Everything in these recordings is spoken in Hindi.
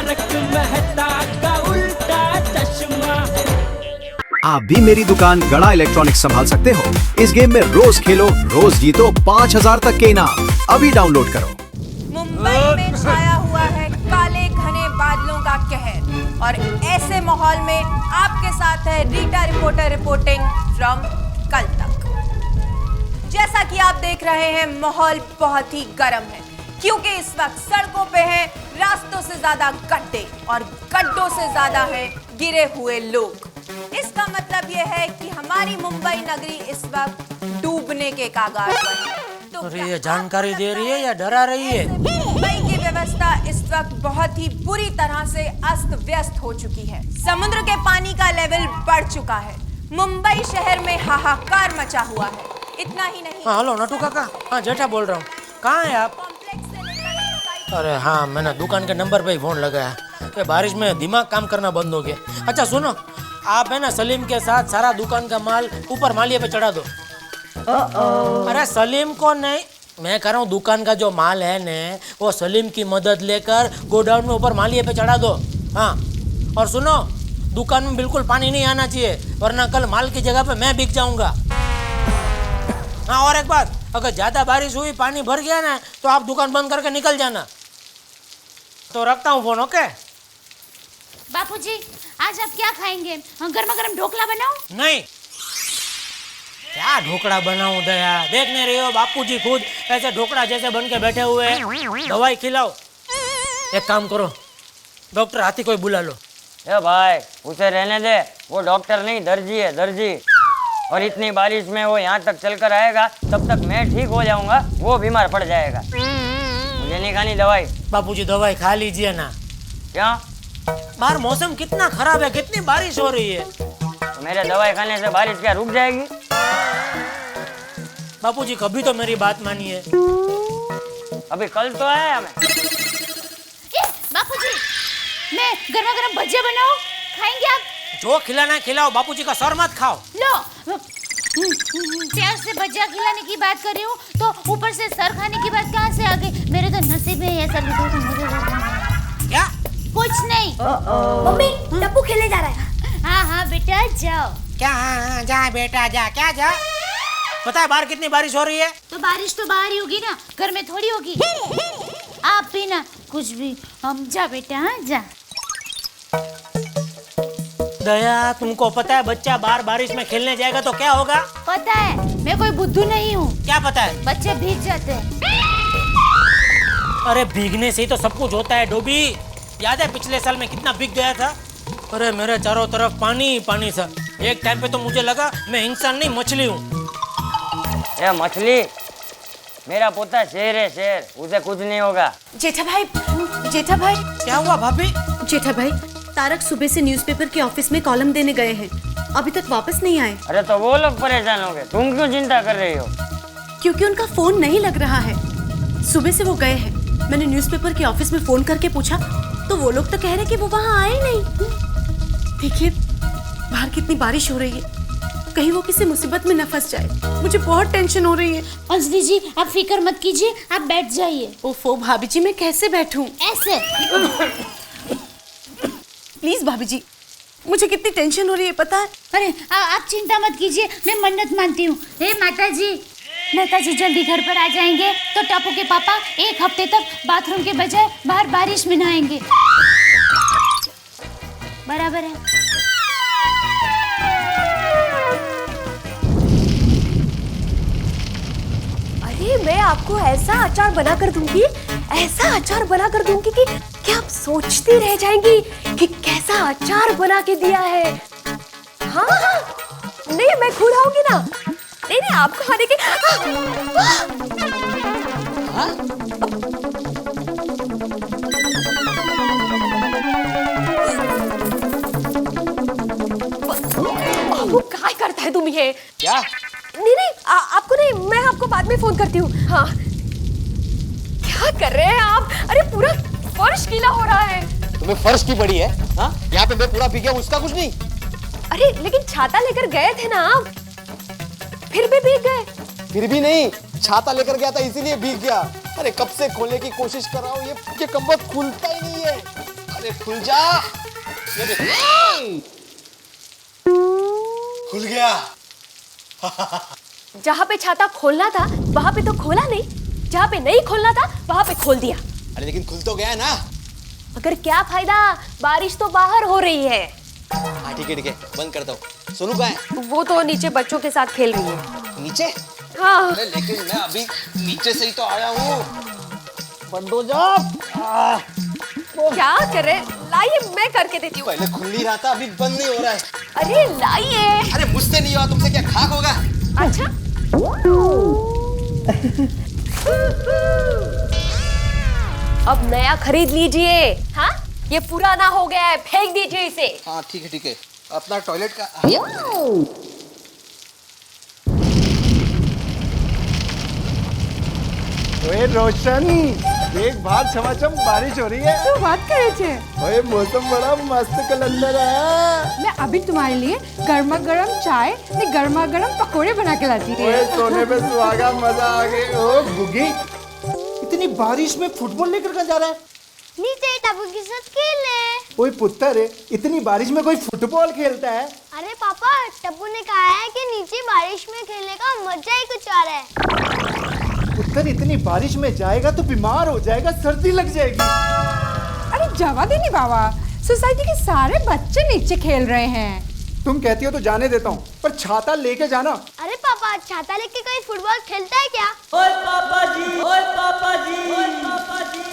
तारक मेहता का उल्टा चश्मा। आप भी मेरी दुकान गड़ा इलेक्ट्रॉनिक्स संभाल सकते हो। इस गेम में रोज खेलो, रोज जीतो 5000 तक के इनाम। अभी डाउनलोड करो। मुंबई में छाया हुआ है काले घने बादलों का कहर और ऐसे माहौल में आपके साथ है रीटा रिपोर्टर रिपोर्टिंग फ्रॉम कल तक। जैसा कि आप देख रहे हैं माहौल बहुत ही गर्म है क्योंकि इस वक्त सड़कों पे हैं रास्तों से ज्यादा गड्ढे और गड्ढों से ज्यादा है गिरे हुए लोग। इसका मतलब यह है कि हमारी मुंबई नगरी इस वक्त डूबने के कगार पर है। तो ये जानकारी दे रही है या डरा रही है? मुंबई की व्यवस्था इस वक्त बहुत ही बुरी तरह से अस्त व्यस्त हो चुकी है। समुद्र के पानी का लेवल बढ़ चुका है। मुंबई शहर में हाहाकार मचा हुआ है। इतना ही नहीं। हाँ हेलो नटू काका। हाँ जेठा बोल रहा हूँ। कहाँ है आप? अरे हाँ मैंने दुकान के नंबर पे ही फोन लगाया। ये बारिश में दिमाग काम करना बंद हो गया। अच्छा सुनो, आप है ना सलीम के साथ सारा दुकान का माल ऊपर मालिये पे चढ़ा दो। अरे सलीम को नहीं, मैं कह रहा हूँ दुकान का जो माल है न वो सलीम की मदद लेकर गोडाउन में ऊपर मालिये पे चढ़ा दो। हाँ और सुनो, दुकान में बिल्कुल पानी नहीं आना चाहिए वरना कल माल की जगह पे मैं बिक जाऊंगा। हाँ और एक बात, अगर ज्यादा बारिश हुई पानी भर गया ना तो आप दुकान बंद करके निकल जाना। तो रखता हूँ फोन। ओके बापूजी, आज आप क्या खाएंगे? गर्मा गर्म ढोकला बनाऊं? नहीं, क्या ढोकड़ा बनाऊं दया? देख नहीं रही हो बापूजी खुद ऐसे ढोकड़ा जैसे बन के बैठे हुए हैं। दवाई खिलाओ। एक काम करो, डॉक्टर हाथी कोई बुला लो। ए भाई उसे रहने दे, वो डॉक्टर नहीं दर्जी है, दर्जी। और इतनी बारिश में वो यहाँ तक चलकर आएगा तब तक मैं ठीक हो जाऊंगा, वो बीमार पड़ जाएगा। मुझे नहीं खानी दवाई। बापूजी दवाई खा लीजिए ना। क्या? बाहर मौसम कितना खराब है, कितनी बारिश हो रही है। तो मेरे दवाई खाने से बारिश क्या रुक जाएगी? बापूजी कभी तो मेरी बात मानिए। अभी कल तो आया हमें। बापूजी, मैं गर्मा गर्म भजिया बनाऊं? खाएंगे आप? जो खिलाना खिलाओ, बापूजी का सर मत खाओ। लो, प्यार से भजिया खिलाने की बात कर रही हूँ तो ऊपर से सर खाने की बात कहाँ से आ गई? मेरे तो नसीब में ऐसा लिखा तो मुझे क्या? कुछ नहीं। मम्मी टप्पू खेलने जा रहा है। हाँ हाँ बेटा जाओ। क्या? हाँ जा बेटा जा। क्या जा? पता है बाहर कितनी बारिश हो रही है? तो बारिश तो बाहर ही होगी ना, घर में थोड़ी होगी। आप भी ना कुछ भी। हम जा बेटा, हाँ जा। दया तुमको पता है बच्चा बाहर बारिश में खेलने जाएगा तो क्या होगा? पता है, मैं कोई बुद्धू नहीं हूँ। क्या पता है? बच्चे भीग जाते हैं। अरे भीगने से ही तो सब कुछ होता है डोबी। याद है पिछले साल में कितना भीग गया था? अरे मेरे चारों तरफ पानी ही पानी था। एक टाइम पे तो मुझे लगा मैं इंसान नहीं मछली हूँ। ए मछली, मेरा पोता शेर है, शेर, उसे कुछ नहीं होगा। जेठा भाई, जेठा भाई। क्या हुआ भाभी? जेठा भाई, तारक सुबह से न्यूज़पेपर के ऑफिस में कॉलम देने गए हैं, अभी तक वापस नहीं आए। अरे तो वो लोग परेशान हो गए, तुम क्यों चिंता कर रही हो? क्योंकि उनका फोन नहीं लग रहा है। सुबह से वो गए हैं। मैंने न्यूज़पेपर के ऑफिस में फोन करके पूछा तो वो लोग तो कह रहे कि वो वहाँ आए नहीं। देखिए बाहर कितनी बारिश हो रही है, कहीं वो किसी मुसीबत में न फंस जाए। मुझे बहुत टेंशन हो रही है। अंजलि जी आप फिक्र मत कीजिए, आप बैठ जाइए। ओफो भाभी जी, मैं कैसे बैठूं? ऐसे। प्लीज भाभी जी, मुझे कितनी टेंशन हो रही है पता है? अरे आप चिंता मत कीजिए, मैं मन्नत मानती हूँ। हे माता जी जल्दी घर पर आ जाएंगे तो टप्पू के पापा एक हफ्ते तक बाथरूम के बजाय बाहर बारिश में नहाएंगे। बराबर है। अरे मैं आपको ऐसा अचार बना कर दूंगी, ऐसा अचार बना कर दूंगी कि आप सोचती रह जाएंगी कि कैसा अचार बना के दिया है। हाँ हाँ, नहीं मैं खुद आऊंगी ना। नहीं नहीं आपको खाने के। वो क्या करता है तुम ये? क्या? नहीं नहीं आपको नहीं, मैं आपको बाद में फोन करती हूँ। हाँ क्या कर रहे हैं आप? अरे पूरा फर्श गीला हो रहा है। तुम्हें फर्श की पड़ी है? हाँ यहाँ पे मैं पूरा भीग गया, उसका कुछ नहीं। अरे लेकिन छाता लेकर गए थे ना आप, फिर भी भीग गए। फिर भी नहीं, छाता लेकर गया था इसीलिए भीग गया। अरे कब से खोलने की कोशिश कर रहा हूँ, ये कम्बल खुलता ही नहीं है। अरे खुल जा। ये देख। खुल गया। जहाँ पे छाता खोलना था वहाँ पे तो खोला नहीं, जहाँ पे नहीं खोलना था वहाँ पे खोल दिया। अरे लेकिन खुल तो गया ना। मगर क्या फायदा, बारिश तो बाहर हो रही है। हाँ ठीक है, बंद करता हूँ। सोनू कहाँ है? वो तो नीचे बच्चों के साथ खेल रही है। नीचे? हाँ। अरे लेकिन मैं अभी नीचे से ही तो आया हूँ। बंद हो जा। क्या करे, लाइए मैं करके देती हूँ। पहले खुल नहीं रहा था, अभी बंद नहीं हो रहा है। अरे लाइए। अरे मुझसे नहीं हुआ, तुमसे क्या खाक होगा? अच्छा। अब नया खरीद लीजिए। हाँ, ये पुराना हो गया है, फेंक दीजिए इसे। हाँ ठीक है। अपना टॉयलेट का। ओए रोशन, देख बाहर छमाछम बारिश हो रही है। तो बात करे थे। ओए मौसम बड़ा मस्त कलंदर है। मैं अभी तुम्हारे लिए गर्मा गर्म चाय ने गर्मा गर्म पकोड़े बना के लाती थी। ओए सोने पे सुहागा, मजा आ गया। ओ गुगी, इतनी बारिश में फुटबॉल लेकर कहाँ जा रहा है? नीचे टप्पू के साथ खेलने। ओए पुत्र, इतनी बारिश में कोई फुटबॉल खेलता है? अरे पापा, टप्पू ने कहा है कि नीचे बारिश में खेलने का मजा ही कुछ और है। पुत्र, इतनी बारिश में जाएगा तो बीमार हो जाएगा, सर्दी लग जाएगी। अरे जवा दे नहीं बाबा, सोसाइटी के सारे बच्चे नीचे खेल रहे हैं। तुम कहती हो तो जाने देता हूँ, पर छाता लेके जाना। अरे पापा, छाता लेके कोई फुटबॉल खेलता है क्या? ओए पापा जी, ओए पापा जी, ओए पापा जी।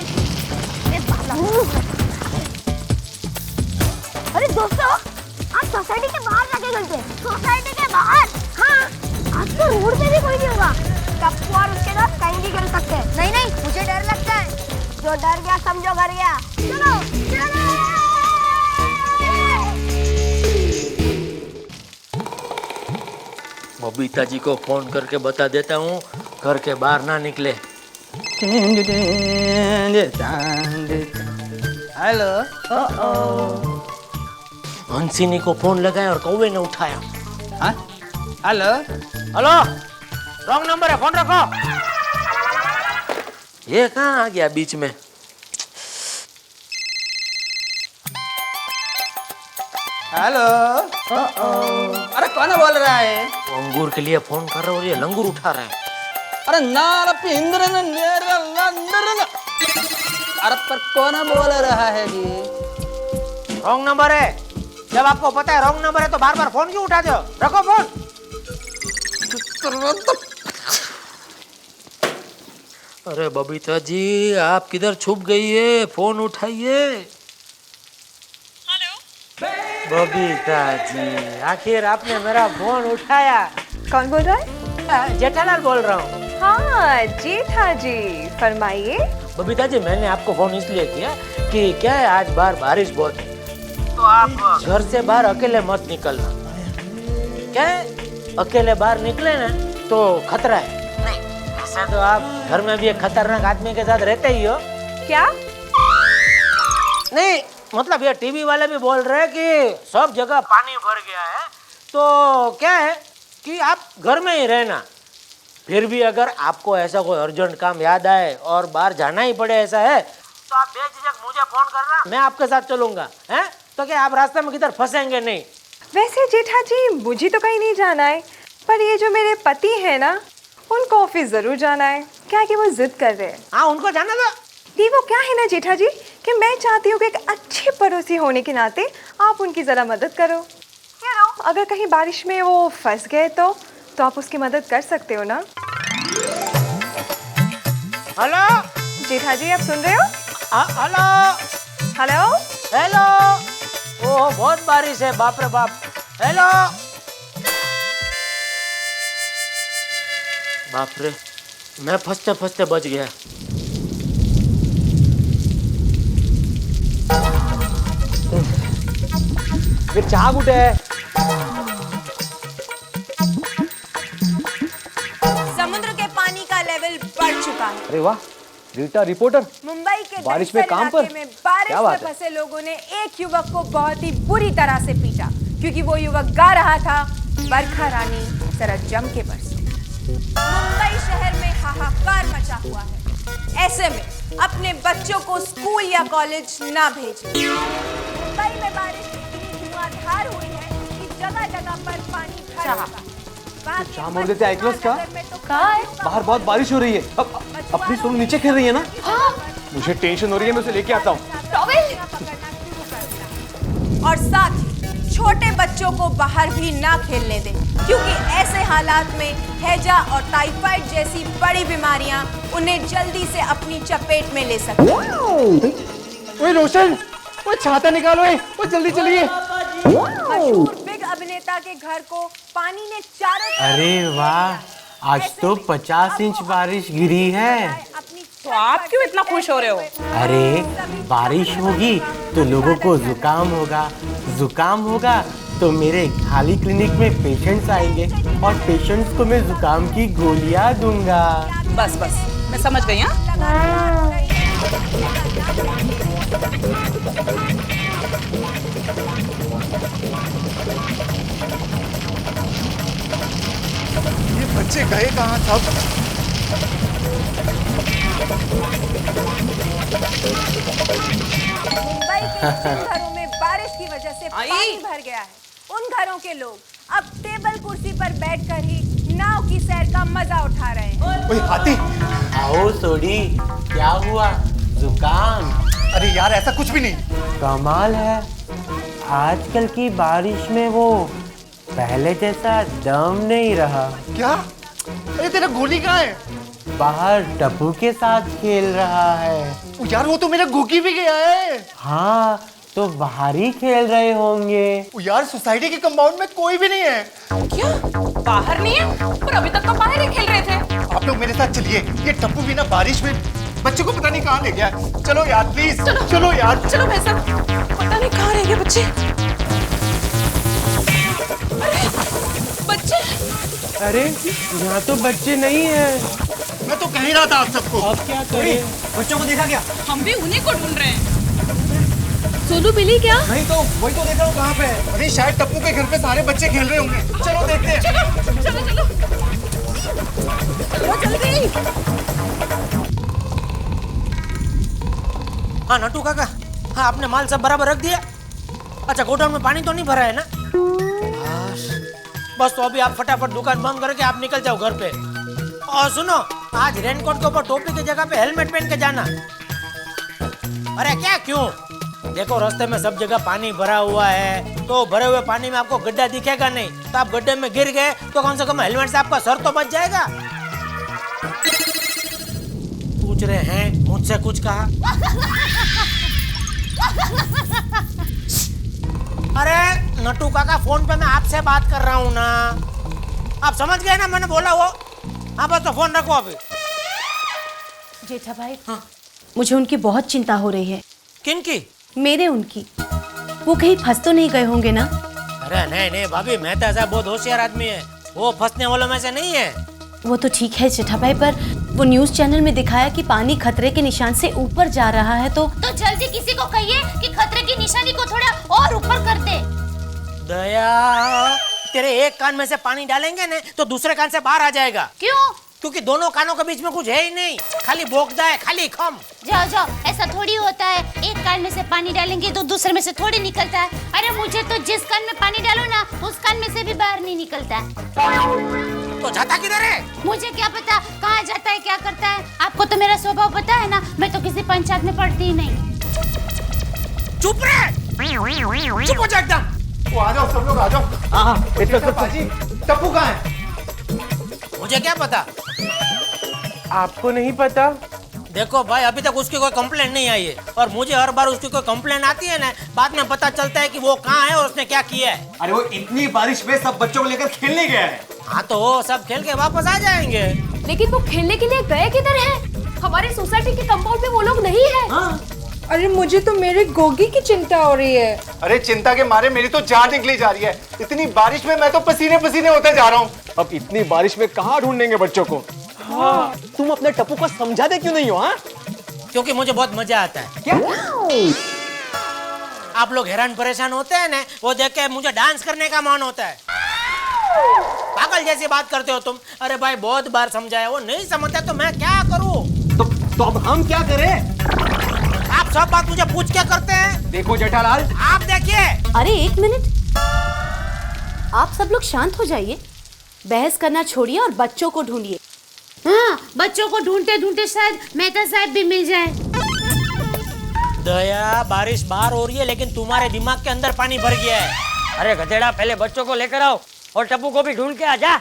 अरे दोस्तों, आप सोसाइटी के बाहर जाके खेलते हैं। सोसाइटी के बाहर? हाँ, आज तो रोड पे भी कोई नहीं होगा। टप्पू और उसके साथ कहीं भी खेल सकते हैं। नहीं, मुझे डर लगता है। जो डर गया समझो घर गया। चलो बबीता जी को फोन करके बता देता हूँ घर के बाहर ना निकले। हेलो। हंसिनी को फोन लगाया और कौवे ने उठाया। हेलो। हेलो, रॉन्ग नंबर है, फोन रखो। ये कहाँ आ गया बीच में? हेलो। अरे कौन बोल रहा है? वो अंगूर के लिए फोन कर रहा है और ये लंगूर उठा रहा है। अरे अरे पर कौन बोल रहा है जी? रॉन्ग नंबर है। जब आपको पता है रॉन्ग नंबर है तो बार बार फोन क्यों उठाते हो? रखो फोन। अरे बबीता जी, आप किधर छुप गई है? फोन उठाइए। बबीता जी, आखिर आपने मेरा फोन उठाया। कौन बोल रहा है? जेठालाल बोल रहा हूँ। हाँ जेठा जी, फरमाइए। बबीता जी, मैंने आपको फोन इसलिए किया कि क्या है, आज बाहर बारिश बहुत है, तो आप घर से बाहर अकेले मत निकलना। क्या है, अकेले बाहर निकले ना तो खतरा है। नहीं, ऐसा तो आप घर में भी एक खतरनाक आदमी के साथ रहते ही हो। क्या? नहीं, मतलब ये टीवी वाले भी बोल रहे हैं कि सब जगह पानी भर गया है, तो क्या है कि आप घर में ही रहना। फिर भी अगर आपको ऐसा कोई अर्जेंट काम याद आए और बाहर जाना ही पड़े, ऐसा है तो आप बेझिझक मुझे फोन करना, मैं आपके साथ चलूंगा। हैं तो क्या आप रास्ते में किधर फंसेंगे नहीं। वैसे जेठा जी, मुझे तो कहीं नहीं जाना है, पर ये जो मेरे पति है ना, उनको ऑफिस जरूर जाना है। क्या कि वो जिद कर रहे हैं। हाँ, उनको जाना दो। दी वो क्या है ना जेठा जी, कि मैं चाहती हूँ कि एक अच्छे पड़ोसी होने के नाते आप उनकी जरा मदद करो। अगर कहीं बारिश में वो फंस गए तो आप उसकी मदद कर सकते हो ना। हेलो जेठा जी, आप सुन रहे हो? Hello hello hello. ओह, बहुत बारिश है, बाप रे बाप। हेलो, बाप रे, मैं फंसते फंसते बच गया। फिर चहा कुठे है? समुद्र के पानी का लेवल बढ़ चुका है। अरे वाह, रीटा रिपोर्टर मुंबई के बारिश में दक्षिण काम इलाके पर? में बारिश क्या में बात है? फंसे लोगों ने एक युवक को बहुत ही बुरी तरह से पीटा, क्योंकि वो युवक गा रहा था, बरखा रानी जरा जम के बरसो। मुंबई शहर में हाहाकार मचा हुआ है। ऐसे में अपने बच्चों को स्कूल या कॉलेज ना भेजें। मुंबई में बारिश इतनी धुआंधार हुई है कि जगह जगह पर पानी भर होगा। शाम हो देते आइक्लोस का कहाँ है? बाहर बहुत बारिश हो रही है। अब अपनी सोनू नीचे खेल रही है ना। हाँ। मुझे टेंशन हो रही है, मैं उसे लेके आता हूँ। और साथ ही छोटे बच्चों को बाहर भी ना खेलने दें, क्योंकि ऐसे हालात में हैजा और टाइफाइड जैसी बड़ी बीमारियां उन्हें जल्दी से अपनी चपेट में ले सकती हैं। ओए रोशन, वो छाता निकालो, वो जल्दी चलिए। मशहूर बिग अभिनेता के घर को पानी ने चारों तरफ अरे वाह, आज तो 50 इंच बारिश गिरी है। तो आप क्यों इतना खुश हो रहे हो? अरे बारिश होगी तो लोगों को जुकाम होगा, जुकाम होगा तो मेरे खाली क्लिनिक में पेशेंट्स आएंगे और पेशेंट्स को मैं जुकाम की गोलियां दूंगा। बस बस, मैं समझ गई। ये बच्चे गए कहाँ सब? मुंबई के जिन घरों में बारिश की वजह से पानी भर गया है, उन घरों के लोग अब टेबल कुर्सी पर बैठकर ही नाव की सैर का मजा उठा रहे हैं। ओए हाथी, आओ सोडी, क्या हुआ? जुकाम? अरे यार ऐसा कुछ भी नहीं। कमाल है, आजकल की बारिश में वो पहले जैसा दम नहीं रहा। क्या? अरे तेरा गोली कहाँ है? बाहर टप्पू के साथ खेल रहा है। यार वो तो मेरा गोगी भी गया है। हाँ, तो बाहर ही खेल रहे होंगे। यार सोसाइटी के कंपाउंड में कोई भी नहीं है। क्या बाहर नहीं है? पर अभी तक तो बाहर ही खेल रहे थे। आप लोग मेरे साथ चलिए, ये टप्पू भी ना बारिश में बच्चों को पता नहीं कहाँ ले गया। चलो यार प्लीज, चलो यार। चलो भाई साहब, पता नहीं कहाँ रह गए बच्चे। बच्चे? अरे यहाँ तो बच्चे नहीं है। मैं तो कह ही रहा था आप सबको। अब क्या करें? बच्चों को देखा क्या? हम भी उन्हीं को ढूंढ रहे हैं। सोनू मिली क्या? नहीं तो वही तो देख रहा हूँ कहाँ पे है। अरे शायद टप्पू के घर पे सारे बच्चे खेल रहे होंगे। चलो देखते हैं। चलो चलो चलो चलो जल्दी। हाँ नटू काका, हाँ आपने माल सब बराबर रख दिया? अच्छा गोडाउन में पानी तो नहीं भरा है ना? बस तो अभी आप फटाफट दुकान बंद करके आप निकल जाओ घर पे। और सुनो, आज रेनकोट के ऊपर टोपी की जगह पे हेलमेट पहन के जाना। अरे क्या क्यों? देखो रास्ते में सब जगह पानी भरा हुआ है, तो भरे हुए पानी में आपको गड्ढा दिखेगा नहीं, तो आप गड्ढे में गिर गए तो कम से कम हेलमेट से आपका सर तो बच जाएगा। पूछ रहे हैं मुझसे कुछ कहा? अरे नटू काका, फोन पे मैं आपसे बात कर रहा हूँ ना, आप समझ गए ना मैंने बोला वो? हाँ बस तो फोन रखो अभी। जेठा भाई, हाँ? मुझे उनकी बहुत चिंता हो रही है। किनकी? मेरे उनकी। वो कहीं फंस तो नहीं गए होंगे ना? अरे नहीं नहीं भाभी, मेहता साहब बहुत होशियार आदमी है, वो फंसने वालों में से नहीं है। वो तो ठीक है जेठा भाई, पर वो न्यूज़ चैनल में दिखाया कि पानी खतरे के निशान से ऊपर जा रहा है, तो जल्दी किसी को कहिए कि खतरे की निशानी को थोड़ा और ऊपर कर दे। दया, तेरे एक कान में से पानी डालेंगे ना तो दूसरे कान से बाहर आ जाएगा। क्यों? क्योंकि दोनों कानों के बीच में कुछ है ही नहीं, खाली बोकदा है, खाली खम। जाओ जाओ, ऐसा थोड़ी होता है, एक कान में से पानी डालेंगे तो दूसरे में से थोड़ी निकलता है। अरे मुझे तो जिस कान में पानी डालो ना, उस कान में से भी बाहर नहीं निकलता है। तो जाता किधर है? मुझे क्या पता कहाँ जाता है, क्या करता है। आपको तो मेरा स्वभाव पता है ना, मैं तो किसी पंचायत में पढ़ती ही नहीं। चुप रहे, चुप हो जा एकदम। वो आ जाओ सब लोग, आ जाओ। हाँ पाजी, टप्पू कहाँ है? मुझे क्या पता? आपको नहीं पता? देखो भाई, अभी तक उसकी कोई कंप्लेंट नहीं आई है, और मुझे हर बार उसकी कोई कंप्लेंट आती है ना, बाद में पता चलता है कि वो कहाँ है और उसने क्या किया है। अरे वो इतनी बारिश में सब बच्चों को लेकर खेलने गया है। हाँ तो वो सब खेल के वापस आ जाएंगे। लेकिन वो खेलने के लिए गए किधर है? हमारे सोसाइटी के कंपाउंड में वो लोग नहीं है। हाँ। अरे मुझे तो मेरे गोगी की चिंता हो रही है। अरे चिंता के मारे मेरी तो जान निकली जा रही है। इतनी बारिश में मैं तो पसीने पसीने होते जा रहा हूँ। अब इतनी बारिश में कहाँ ढूंढेंगे बच्चों को? हाँ। तुम अपने टप्पू को समझाते क्यों नहीं हो? हाँ, क्योंकि मुझे बहुत मजा आता है। क्या? आप लोग हैरान परेशान होते हैं ना, वो देख के मुझे डांस करने का मन होता है। पागल जैसी बात करते हो तुम। अरे भाई बहुत बार समझाया, वो नहीं समझता तो मैं क्या करूं? तो अब हम क्या करें? आप सब बात मुझे पूछ क्या करते हैं? देखो जेठालाल, आप देखिए। अरे एक मिनट, आप सब लोग शांत हो जाइए। बहस करना छोड़िए और बच्चों को ढूंढिए। हाँ, बच्चों को ढूंढते ढूंढते शायद मेहता साहब भी मिल जाए। दया, बारिश बाहर हो रही है लेकिन तुम्हारे दिमाग के अंदर पानी भर गया है। अरे गधेड़ा, पहले बच्चों को लेकर आओ और टप्पू को भी ढूंढ के आ जा।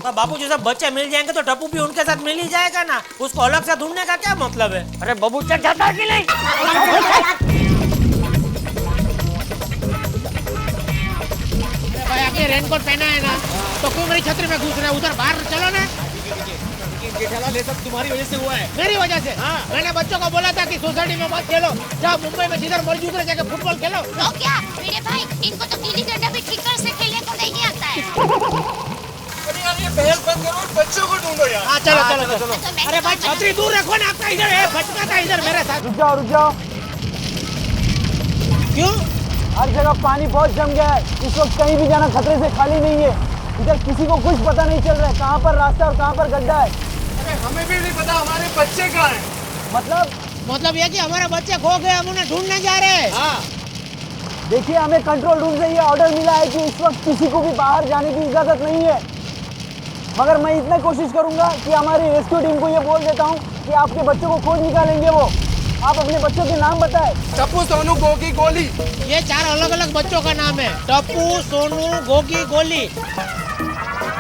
बापू जी, सब बच्चे मिल जाएंगे तो टप्पू भी उनके साथ मिल ही जाएगा ना। उसको अलग से ढूंढने का क्या मतलब है? अरे बबू चढ़ जाता है कि नहीं? भाई, आपने रेनकोट पहना है ना, तो क्यों मेरी छतरी में घुस रहे हैं? उधर बाहर चलो ना। जेठालाल ये सब तुम्हारी वजह से हुआ है। मेरी वजह से? हाँ। मैंने बच्चों को बोला था कि सोसाइटी में मत खेलो, जाओ मुंबई में जिधर मर्जी उधर जाके फुटबॉल खेलो। तो क्या मेरे भाई, इनको तो गिल्ली डंडा भी ठीक से खेलने को नहीं आता है। ये बहस बंद करो, बच्चों को ढूंढो यार। हाँ, चलो चलो। अरे भाई, छतरी दूर रखो ना, आपका इधर है, भटका था इधर मेरे साथ। रुक जाओ। क्यों? हर जगह पानी बहुत जम गया है। इस वक्त कहीं भी जाना खतरे से खाली नहीं है। इधर किसी को कुछ पता नहीं चल रहा है कहाँ पर रास्ता और कहाँ पर गड्ढा है। अरे हमें भी नहीं पता हमारे बच्चे कहाँ हैं। मतलब ये कि हमारे बच्चे खो गए, हम उन्हें ढूंढने जा रहे हैं। हाँ। देखिए, हमें कंट्रोल रूम से ये ऑर्डर मिला है कि इस वक्त किसी को भी बाहर जाने की इजाजत नहीं है। मगर मैं इतना कोशिश करूंगा कि हमारी रेस्क्यू टीम को ये बोल देता हूँ कि आपके बच्चों को खोज निकालेंगे वो। आप अपने बच्चों के नाम बताएं। टप्पू, सोनू, गोगी, गोली। ये 4 अलग अलग बच्चों का नाम है। टप्पू, सोनू, गोगी, गोली।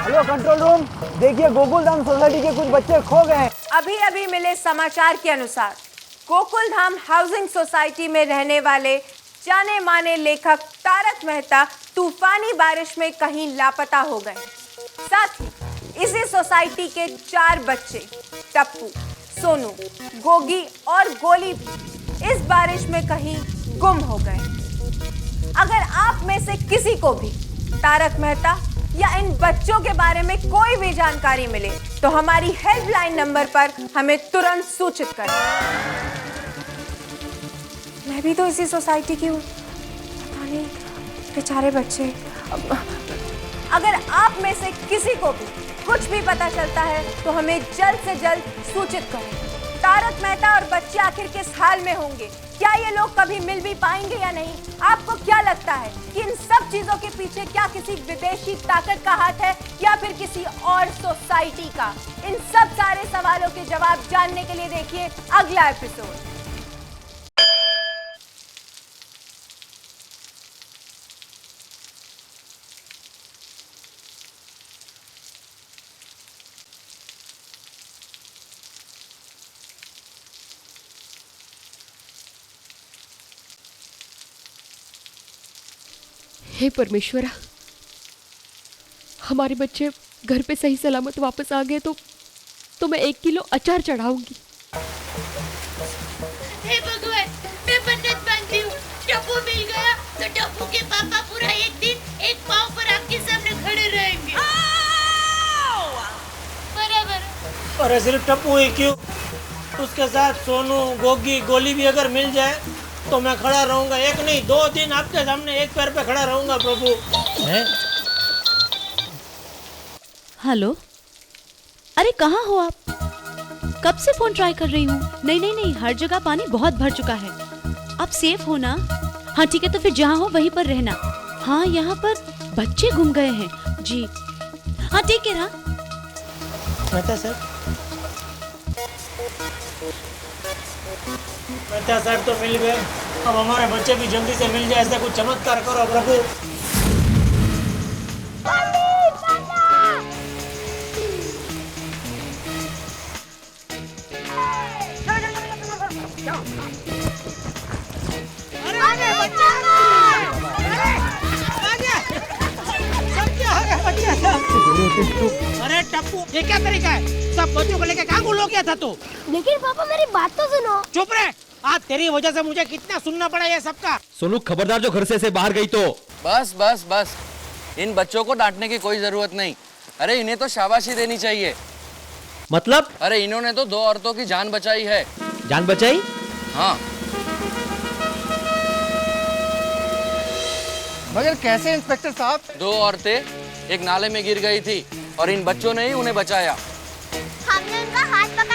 हेलो कंट्रोल रूम, देखिए गोकुलधाम सोसाइटी के कुछ बच्चे खो गए हैं। अभी अभी मिले समाचार के अनुसार गोकुलधाम हाउसिंग सोसाइटी में रहने वाले जाने माने लेखक तारक मेहता तूफानी बारिश में कहीं लापता हो गए। साथ ही इसी सोसाइटी के 4 बच्चे टप्पू, सोनू, गोगी और गोली भी इस बारिश में कहीं गुम हो गए। अगर आप में से किसी को भी तारक मेहता या इन बच्चों के बारे में कोई भी जानकारी मिले तो हमारी हेल्पलाइन नंबर पर हमें तुरंत सूचित करें। मैं भी तो इसी सोसाइटी की हूँ, पता नहीं बेचारे बच्चे। अगर आप में से किसी को भी कुछ भी पता चलता है तो हमें जल्द से जल्द सूचित करें। तारक मेहता और बच्चे आखिर किस हाल में होंगे? क्या ये लोग कभी मिल भी पाएंगे या नहीं? आपको क्या लगता है कि इन सब चीजों के पीछे क्या किसी विदेशी ताकत का हाथ है या फिर किसी और सोसाइटी का? इन सब सारे सवालों के जवाब जानने के लिए देखिए अगला एपिसोड। हे परमेश्वरा, हमारे बच्चे घर पे सही सलामत वापस आ गए तो मैं 1 किलो अचार चढ़ाऊंगी। हे भगवान, मैं मन्नत मांगती हूँ, टप्पू मिल गया तो टप्पू के पापा पूरा एक दिन एक पाँव पर आपके सामने खड़े रहेंगे। बराबर। अरे सिर्फ टप्पू ही क्यों, उसके साथ सोनू, गोगी, गोली भी अगर मिल जाए तो मैं खड़ा रहूंगा। 1 नहीं 2 दिन आपके सामने एक पैर पे खड़ा रहूंगा प्रभु। हेलो, अरे कहाँ हो आप? कब से फोन ट्राई कर रही हूँ। नहीं, हर जगह पानी बहुत भर चुका है। आप सेफ हो ना? हाँ ठीक है, तो फिर जहाँ हो वहीं पर रहना। हाँ, यहाँ पर बच्चे गुम गए हैं जी। हाँ ठीक है। मेहता साहब, मेहता साहब तो मिल गए, अब हमारे बच्चे भी जल्दी से मिल जाए। ऐसा कुछ चमत्कार करो प्रभु। अरे टप्पू, ये क्या तरीका है? सब बच्चों को लेके कहाँ गुल हो गया था तू? लेकिन पापा मेरी बात तो सुनो। चुप रहे, आज तेरी वजह से मुझे कितना सुनना पड़ा ये सबका। सोनू खबरदार, जो घर से बाहर गई तो। बस बस बस, इन बच्चों को डांटने की कोई जरूरत नहीं। अरे इन्हें तो शाबाशी देनी चाहिए। मतलब? अरे इन्होंने तो 2 औरतों की जान बचाई है। जान बचाई? हाँ। मगर कैसे इंस्पेक्टर साहब? 2 औरतें एक नाले में गिर गई थी और इन बच्चों ने ही उन्हें बचाया। हमने उनका हाथ पकड़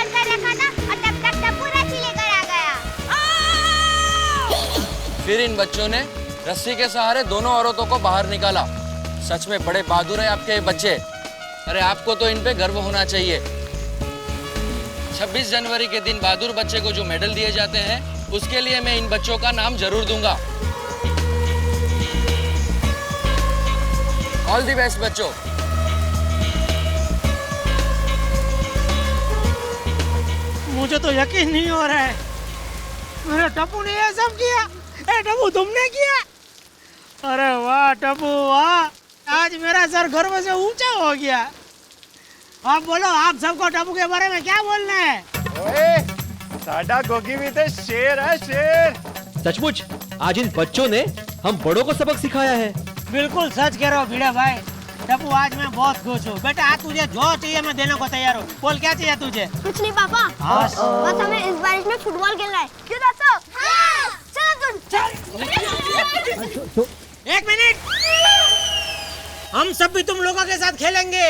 फिर इन बच्चों ने रस्सी के सहारे दोनों औरतों को बाहर निकाला। सच में बड़े बहादुर हैं आपके ये बच्चे। अरे आपको तो इन पे गर्व होना चाहिए। 26 जनवरी के दिन बहादुर बच्चे को जो मेडल दिए जाते हैं, उसके लिए मैं इन बच्चों का नाम जरूर दूंगा। ऑल द बेस्ट बच्चों। मुझे तो यकीन नहीं हो रहा है, मेरे टप्पू ने ये सब किया। ए टप्पू, तुमने किया? अरे वाह टप्पू वाह, आज मेरा सर गर्व से ऊंचा हो गया। आप बोलो, आप सबको टप्पू के बारे में क्या बोलना है? ओए, साडा गोगी भी तो शेर है, शेर। सचमुच आज इन बच्चों ने हम बड़ों को सबक सिखाया है। बिल्कुल सच कह रहे हो भिड़ा भाई। टप्पू, आज मैं बहुत खुश हूँ। बेटा, आज तुझे जो चाहिए मैं देने को तैयार हूँ। बोल, क्या चाहिए तुझे? कुछ नहीं पापा, बस हमें इस बारिश में फुटबॉल खेलना है। क्यों दोस्तों? चलो तुम। एक मिनट, हम सब भी तुम लोगों के साथ खेलेंगे।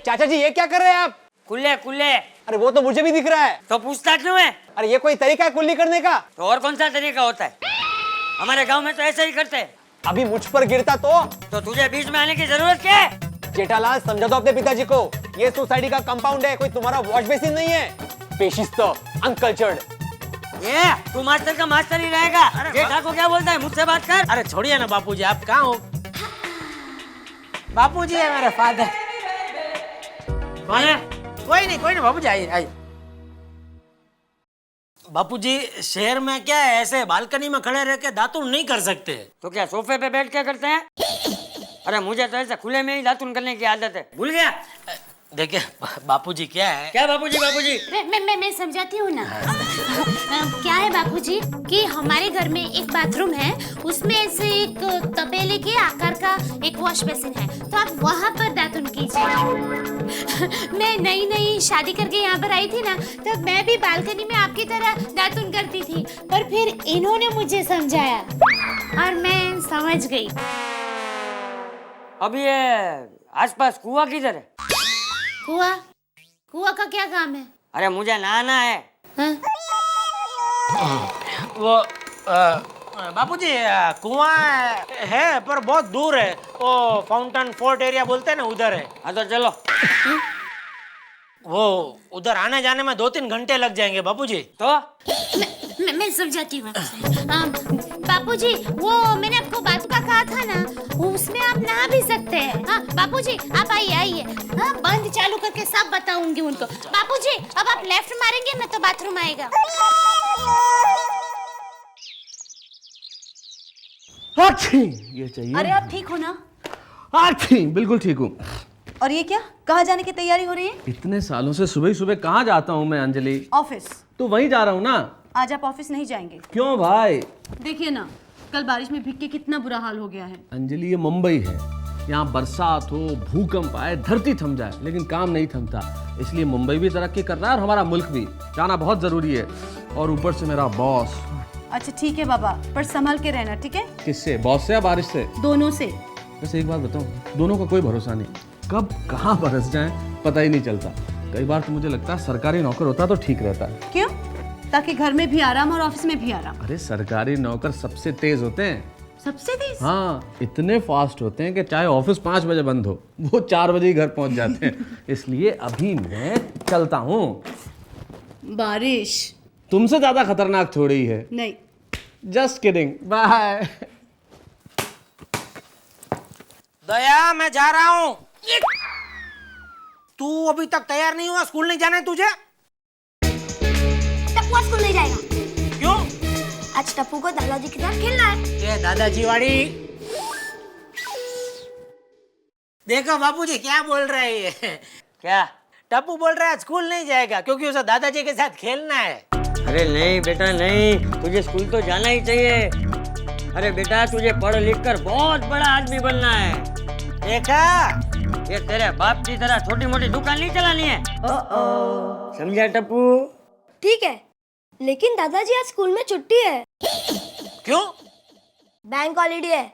चाचा जी, ये क्या कर रहे हैं आप? कुल्ले कुल्ले। अरे वो तो मुझे भी दिख रहा है। तो पूछता क्यों है? अरे ये कोई तरीका है कुल्ली करने का? तो और कौन सा तरीका होता है? हमारे गांव में तो ऐसे ही करते हैं। अभी मुझ पर गिरता तो तुझे बीच में आने की जरूरत क्या है? जेठालाल, समझा दो अपने पिताजी को, ये सोसाइटी का कंपाउंड है, कोई तुम्हारा वॉश बेसिन नहीं है। पेशिस्त, अनकल्चर्ड। ये तू मास्टर का मास्टर ही रहेगा। जेठा को क्या बोलता है? मुझसे बात कर। अरे छोड़िए ना बापूजी, आप कहाँ हो? बापूजी है मेरे फादर। कोई नहीं बापूजी, आइए आइए। बापूजी, शहर में क्या है, ऐसे बालकनी में खड़े रह के दातुन नहीं कर सकते। तो क्या सोफे पे बैठ के करते हैं? अरे मुझे तो ऐसे खुले में ही दातुन करने की आदत है। भूल गया? देखिए बापूजी, क्या है? क्या बापूजी? बापूजी मैं समझाती हूँ ना। क्या है बापूजी कि हमारे घर में एक बाथरूम है, उसमें ऐसे एक तपेले के आकार का एक वॉश बेसिन है, तो आप वहाँ पर दातुन कीजिए। मैं नई शादी करके यहाँ पर आई थी ना, तब मैं भी बालकनी में आपकी तरह दातुन करती थी, पर फिर इन्होंने मुझे समझाया और मैं समझ गई। अब ये आसपास कुआं किधर है? कुआं का क्या काम है? अरे मुझे नहाना है। वो बापूजी, कुआं है पर बहुत दूर है। वो फाउंटेन फोर्ट एरिया बोलते हैं ना, उधर है। हाँ तो चलो। वो उधर आने जाने में 2-3 घंटे लग जाएंगे बापूजी। तो मैं समझाती हूँ बापूजी, वो मैंने आपको बातों का कहा था ना, उसमें आप नहा भी सकते हैं। हाँ बापूजी, आप आइए। हाँ, बंद चालू करके सब बताऊंगी उनको। बापूजी, अब आप लेफ्ट मारेंगे ना तो बाथरूम आएगा। ये चाहिए। अरे आप ठीक हो ना? बिल्कुल ठीक हूँ। और ये क्या, कहाँ जाने की तैयारी हो रही है? इतने सालों से सुबह सुबह कहाँ जाता हूँ मैं अंजलि? ऑफिस। तो वहीं जा रहा हूँ ना। आज आप ऑफिस नहीं जाएंगे? क्यों भाई? देखिए ना, कल बारिश में भीग के कितना बुरा हाल हो गया है। अंजलि, ये मुंबई है, यहाँ बरसात हो, भूकंप आए, धरती थम जाए, लेकिन काम नहीं थमता। इसलिए मुंबई भी तरक्की कर रहा है और हमारा मुल्क भी। जाना बहुत जरूरी है। और ऊपर से मेरा बॉस। अच्छा ठीक है बाबा, पर संभल के रहना, ठीक है? किससे, बॉस से या बारिश से? दोनों से। वैसे एक बात बताऊं, दोनों का कोई भरोसा नहीं, कब कहाँ बरस जाए पता ही नहीं चलता। कई बार तो मुझे लगता है सरकारी नौकर होता तो ठीक रहता। क्यों? ताकि घर में भी आराम और ऑफिस में भी आराम। अरे सरकारी नौकर सबसे तेज होते हैं। सबसे तेज? हाँ, इतने फास्ट होते हैं कि चाहे ऑफिस 5 बजे बंद हो, वो 4 बजे ही घर पहुंच जाते हैं। इसलिए अभी मैं चलता हूँ। बारिश तुमसे ज्यादा खतरनाक थोड़ी है। नहीं। Just kidding, bye. दया, मैं जा रहा हूँ। तू अभी तक तैयार नहीं हुआ? स्कूल नहीं जाना है तुझे? टप्पू स्कूल नहीं जाएगा। क्यों? आज टप्पू को दादाजी के साथ खेलना है। ये दादाजी वाली देखो बापूजी क्या बोल रहे हैं। क्या? टप्पू बोल रहा है स्कूल नहीं जाएगा क्योंकि उसे दादाजी के साथ खेलना है। अरे नहीं बेटा नहीं, तुझे स्कूल तो जाना ही चाहिए। अरे बेटा तुझे पढ़ लिख कर बहुत बड़ा आदमी बनना है। देखा, ये तेरे बाप की तरह छोटी मोटी दुकान नहीं चलानी है। समझा टप्पू? ठीक है, लेकिन दादाजी आज स्कूल में छुट्टी है। क्यों? बैंक हॉलीडे है।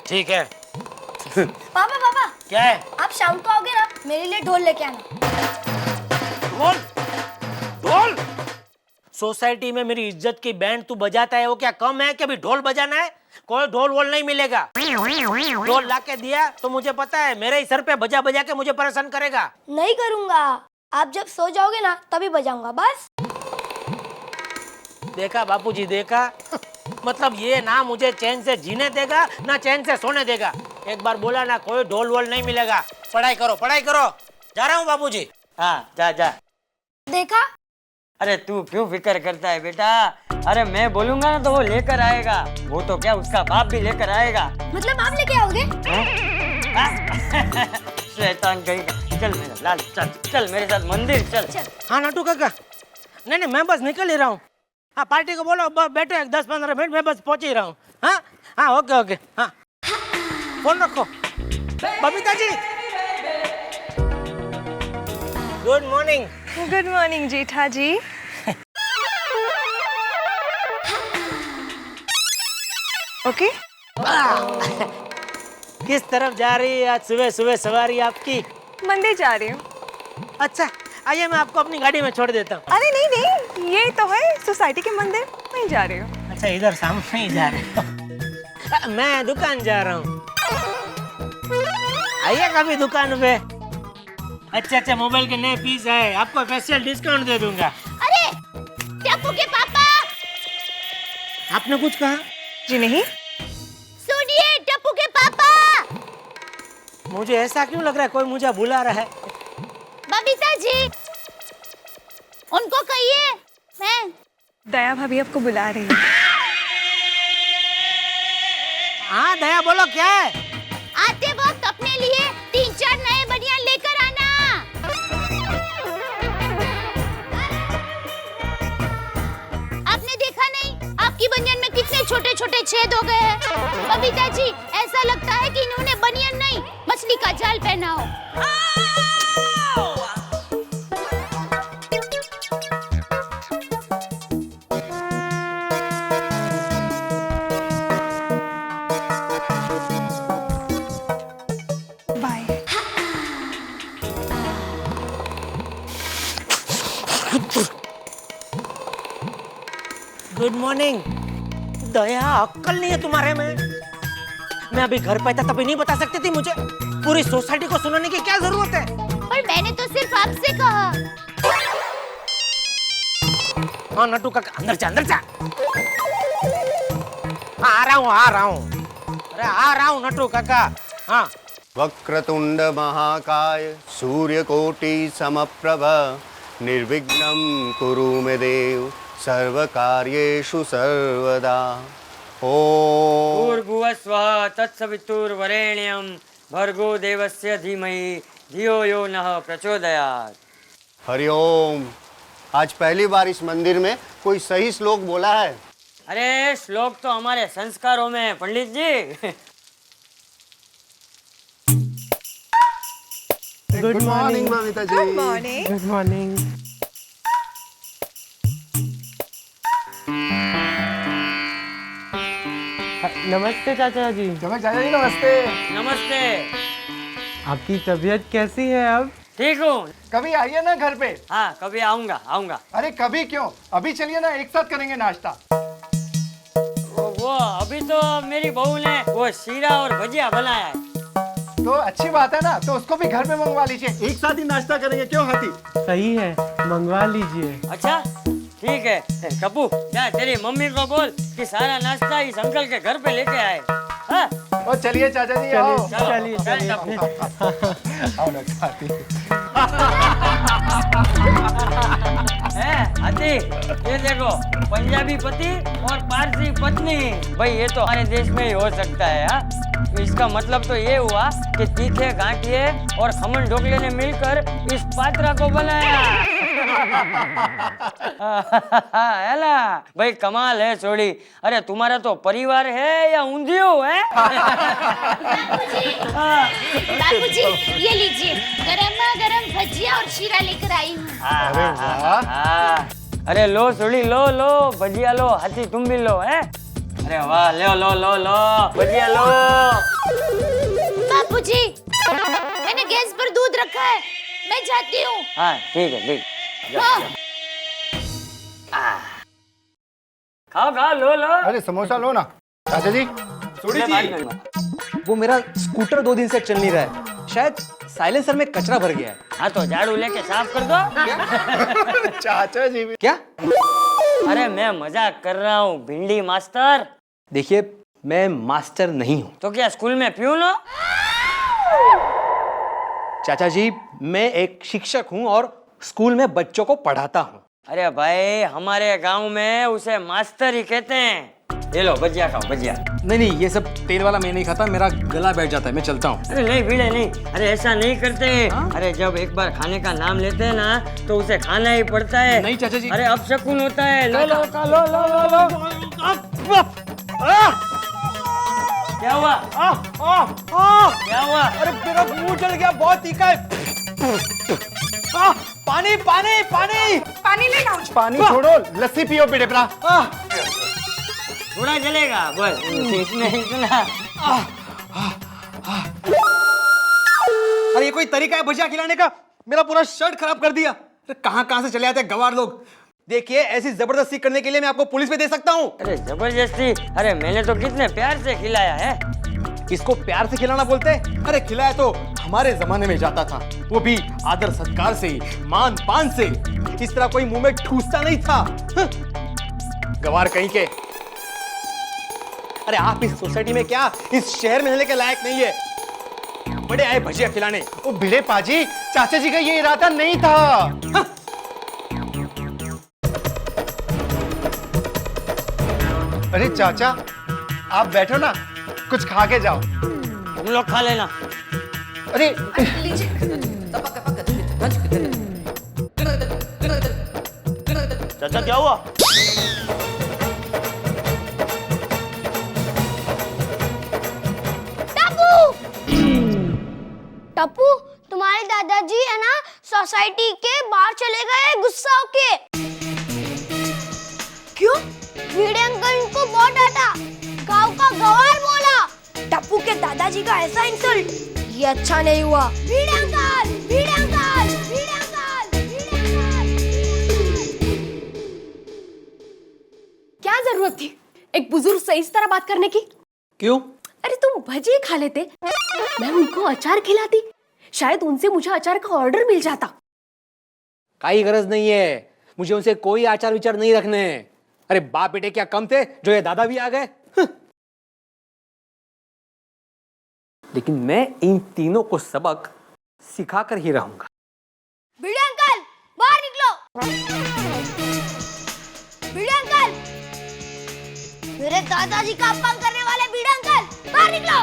ठीक है। पापा पापा क्या है? आप शाम को आओगे ना, मेरे लिए ढोल लेके आना। ढोल? ढोल? सोसाइटी में मेरी इज्जत की बैंड तू बजाता है, वो क्या कम है कि अभी ढोल बजाना है? कोई ढोल वोल नहीं मिलेगा। ढोल लाके दिया तो मुझे पता है मेरे ही सर पे बजा बजा के मुझे परेशान करेगा। नहीं करूँगा, आप जब सो जाओगे ना तभी बजाऊंगा बस। देखा बापूजी, देखा मतलब ये ना मुझे चैन से जीने देगा ना चैन से सोने देगा। एक बार बोला ना कोई ढोल वोल नहीं मिलेगा। पढ़ाई करो पढ़ाई करो। जा रहा हूँ बापूजी। हाँ जा जा। देखा? अरे तू क्यों फिक्र करता है बेटा? अरे मैं बोलूंगा ना तो वो लेकर आएगा। वो तो क्या उसका बाप भी लेकर आएगा। मतलब आप लेके आओगे? शैतान कहीं का। चल मेरा लाल, चल चल मेरे साथ मंदिर चल। हाँ नटू काका, नहीं मैं बस निकल ही रहा हूँ। हाँ पार्टी को बोलो बैठो 10-15 मिनट में बस पहुँच ही रहा हूँ। हाँ हाँ ओके हाँ फोन रखो। Babita ji good morning. Good morning जेठा जी। ओके किस तरफ जा रही है आज सुबह सुबह सवारी आपकी? मंदिर जा रही हूँ। अच्छा आइए मैं आपको अपनी गाड़ी में छोड़ देता हूँ। अरे नहीं ये तो है सोसाइटी के मंदिर, वहीं जा रही हूँ। अच्छा इधर सामने ही जा रहे हो? मैं दुकान जा रहा हूँ। आइए कभी दुकान पे। अच्छा मोबाइल के नए पीस है, आपको स्पेशल डिस्काउंट दे दूंगा। अरे टप्पू के पापा। आपने कुछ कहा? जी नहीं। सुनिए टप्पू के पापा। मुझे ऐसा क्यों लग रहा है कोई मुझे बुला रहा है? बबीता जी उनको कहिए मैं। दया भाभी आपको बुला रही है। हाँ दया बोलो क्या है? आते वक्त अपने लिए 3-4 नए बनियान लेकर आना। आपने देखा नहीं आपकी बनियान में कितने छोटे छोटे छेद हो गए हैं। बबीता जी ऐसा लगता है कि इन्होंने बनियान नहीं मछली का जाल पहना हो। Good morning. दया अक्कल नहीं है तुम्हारे में? मैं अभी घर पे था तभी नहीं बता सकती थी मुझे? पूरी सोसाइटी को सुनाने की क्या जरूरत है? पर मैंने तो सिर्फ आपसे कहा। हाँ नटू काका अंदर जा। आ रहा हूँ। अरे आ रहा हूँ नटू काका। हाँ वक्रतुंड महाकाय सूर्यकोटि समप्रभ निर्विघ्नं कुरु मे देव सर्वकार्येषु सर्वदा। ओम भूर्भुवस्वः तत्सवितुर्वरेण्यं भर्गो देवस्य धीमहि धियो यो नः प्रचोदयात्। हरिओम। आज पहली बार इस मंदिर में कोई सही श्लोक बोला है। अरे श्लोक तो हमारे संस्कारों में है पंडित जी। Good morning Babita ji. Good morning. Good morning. नमस्ते चाचा जी। चाचा जी नमस्ते। नमस्ते। आपकी तबीयत कैसी है अब? ठीक हूँ। कभी आइए ना घर पे। हाँ कभी आऊंगा। अरे कभी क्यों, अभी चलिए ना, एक साथ करेंगे नाश्ता। वो अभी तो मेरी बहू ने वो शीरा और भजिया बनाया है। तो अच्छी बात है ना, तो उसको भी घर में मंगवा लीजिए, एक साथ ही नाश्ता करेंगे। क्यों हाथी? सही है, मंगवा लीजिए। अच्छा ठीक है। टप्पू जा तेरी मम्मी को बोल कि सारा नाश्ता इस अंकल के घर पे लेके आए। हाँ? ओ चलिए चाचा जी आओ। चलिए। आओ ना हाथी। है हाथी, ये देखो पंजाबी पति और पारसी पत्नी। भाई ये तो हमारे देश में ही हो सकता है। हाँ, इसका मतलब तो ये हुआ कि तीखे गांठिए और खमन ढोकले ने मिलकर इस पात्रा को बनाया। है ना भाई, कमाल है छोड़ी। अरे तुम्हारा तो परिवार है या ऊंधियो है? बाबूजी ये लीजिए, गरमा गरम भजिया और शीरा लेकर आई हूँ। अरे वाह! अरे लो छोड़ी, लो लो भजिया लो, हाथी तुम भी लो है। अरे वाह, लो लो लो लो भजिया लो। बाबूजी मैंने गैस पर दूध रखा है, मैं जाती हूँ। हाँ ठीक है, ठीक। हाँ। खाओ खाओ, लो लो। अरे समोसा लो ना चाचा जी। सोडी जी, वो मेरा स्कूटर 2 दिन से चल नहीं रहा है, शायद साइलेंसर में कचरा भर गया है। हाँ तो झाड़ू लेके साफ कर दो। चाचा जी भी क्या? अरे मैं मजाक कर रहा हूँ भिंडी मास्टर। देखिए मैं मास्टर नहीं हूँ। तो क्या स्कूल में प्यून हो? चाचा जी मैं एक शिक्षक हूँ और स्कूल में बच्चों को पढ़ाता हूँ। अरे भाई हमारे गांव में उसे मास्टर ही कहते हैं। ये लो भजिया खाओ, भजिया। नहीं नहीं, ये सब तेल वाला मैं नहीं खाता, मेरा गला बैठ जाता है, मैं चलता हूँ। अरे नहीं भिड़े नहीं, अरे ऐसा नहीं करते। अरे जब एक बार खाने का नाम लेते हैं ना तो उसे खाना ही पड़ता है। नहीं चाचा जी। अरे अपशकुन होता है। लो लो का लो लो लो लो। क्या हुआ? क्या हुआ? अरे मेरा मुंह जल गया, बहुत तीखा है। पानी पानी पानी पानी लेना। पानी छोड़ो, लस्सी पियो बेटा। थोड़ा जलेगा बस, इसमें इतना। अरे ये कोई तरीका है भजिया खिलाने का? मेरा पूरा शर्ट खराब कर दिया। अरे कहाँ से चले आते हैं गवार लोग। देखिए ऐसी जबरदस्ती करने के लिए मैं आपको पुलिस में दे सकता हूँ। अरे जबरदस्ती? अरे मैंने तो कितने प्यार से खिलाया है। इसको प्यार से खिलाना बोलते हैं? अरे खिलाया तो हमारे जमाने में जाता था, वो भी आदर सत्कार से, मान पान से। इस तरह कोई मुंह में ठूसता नहीं था। गवार कहीं के। अरे आप इस सोसाइटी में क्या, इस शहर में रहने के लायक नहीं है। बड़े आए भजिया खिलाने। ओ भिड़े पाजी, चाचा जी का ये इरादा नहीं था। अरे चाचा आप बैठो ना, कुछ खा के जाओ। तुम लोग खा लेना। अरे चाचा क्या हुआ? टप्पू तुम्हारे दादाजी है ना सोसाइटी के बाहर चले गए गुस्सा होके। क्यों? भिड़े अंकल इनको बहुत डांटा, गांव का गवार बोला। टप्पू के दादाजी का ऐसा इंसल्ट, ये अच्छा नहीं हुआ। भिड़े अंकल, भिड़े अंकल, भिड़े अंकल, भिड़े अंकल। क्या जरूरत थी एक बुजुर्ग से इस तरह बात करने की? क्यों? अरे तुम भजिए खा लेते, मैं उनको अचार खिलाती, शायद उनसे मुझे अचार का ऑर्डर मिल जाता। कोई गरज नहीं है, मुझे उनसे कोई आचार विचार नहीं रखने। अरे बाप बेटे क्या कम थे जो ये दादा भी आ गए। लेकिन मैं इन तीनों को सबक सिखाकर ही रहूंगा। भिड़े अंकल बाहर निकलो। भिड़े अंकल, मेरे दादाजी का अपमान करने वाले भिड़े अंकल बाहर निकलो।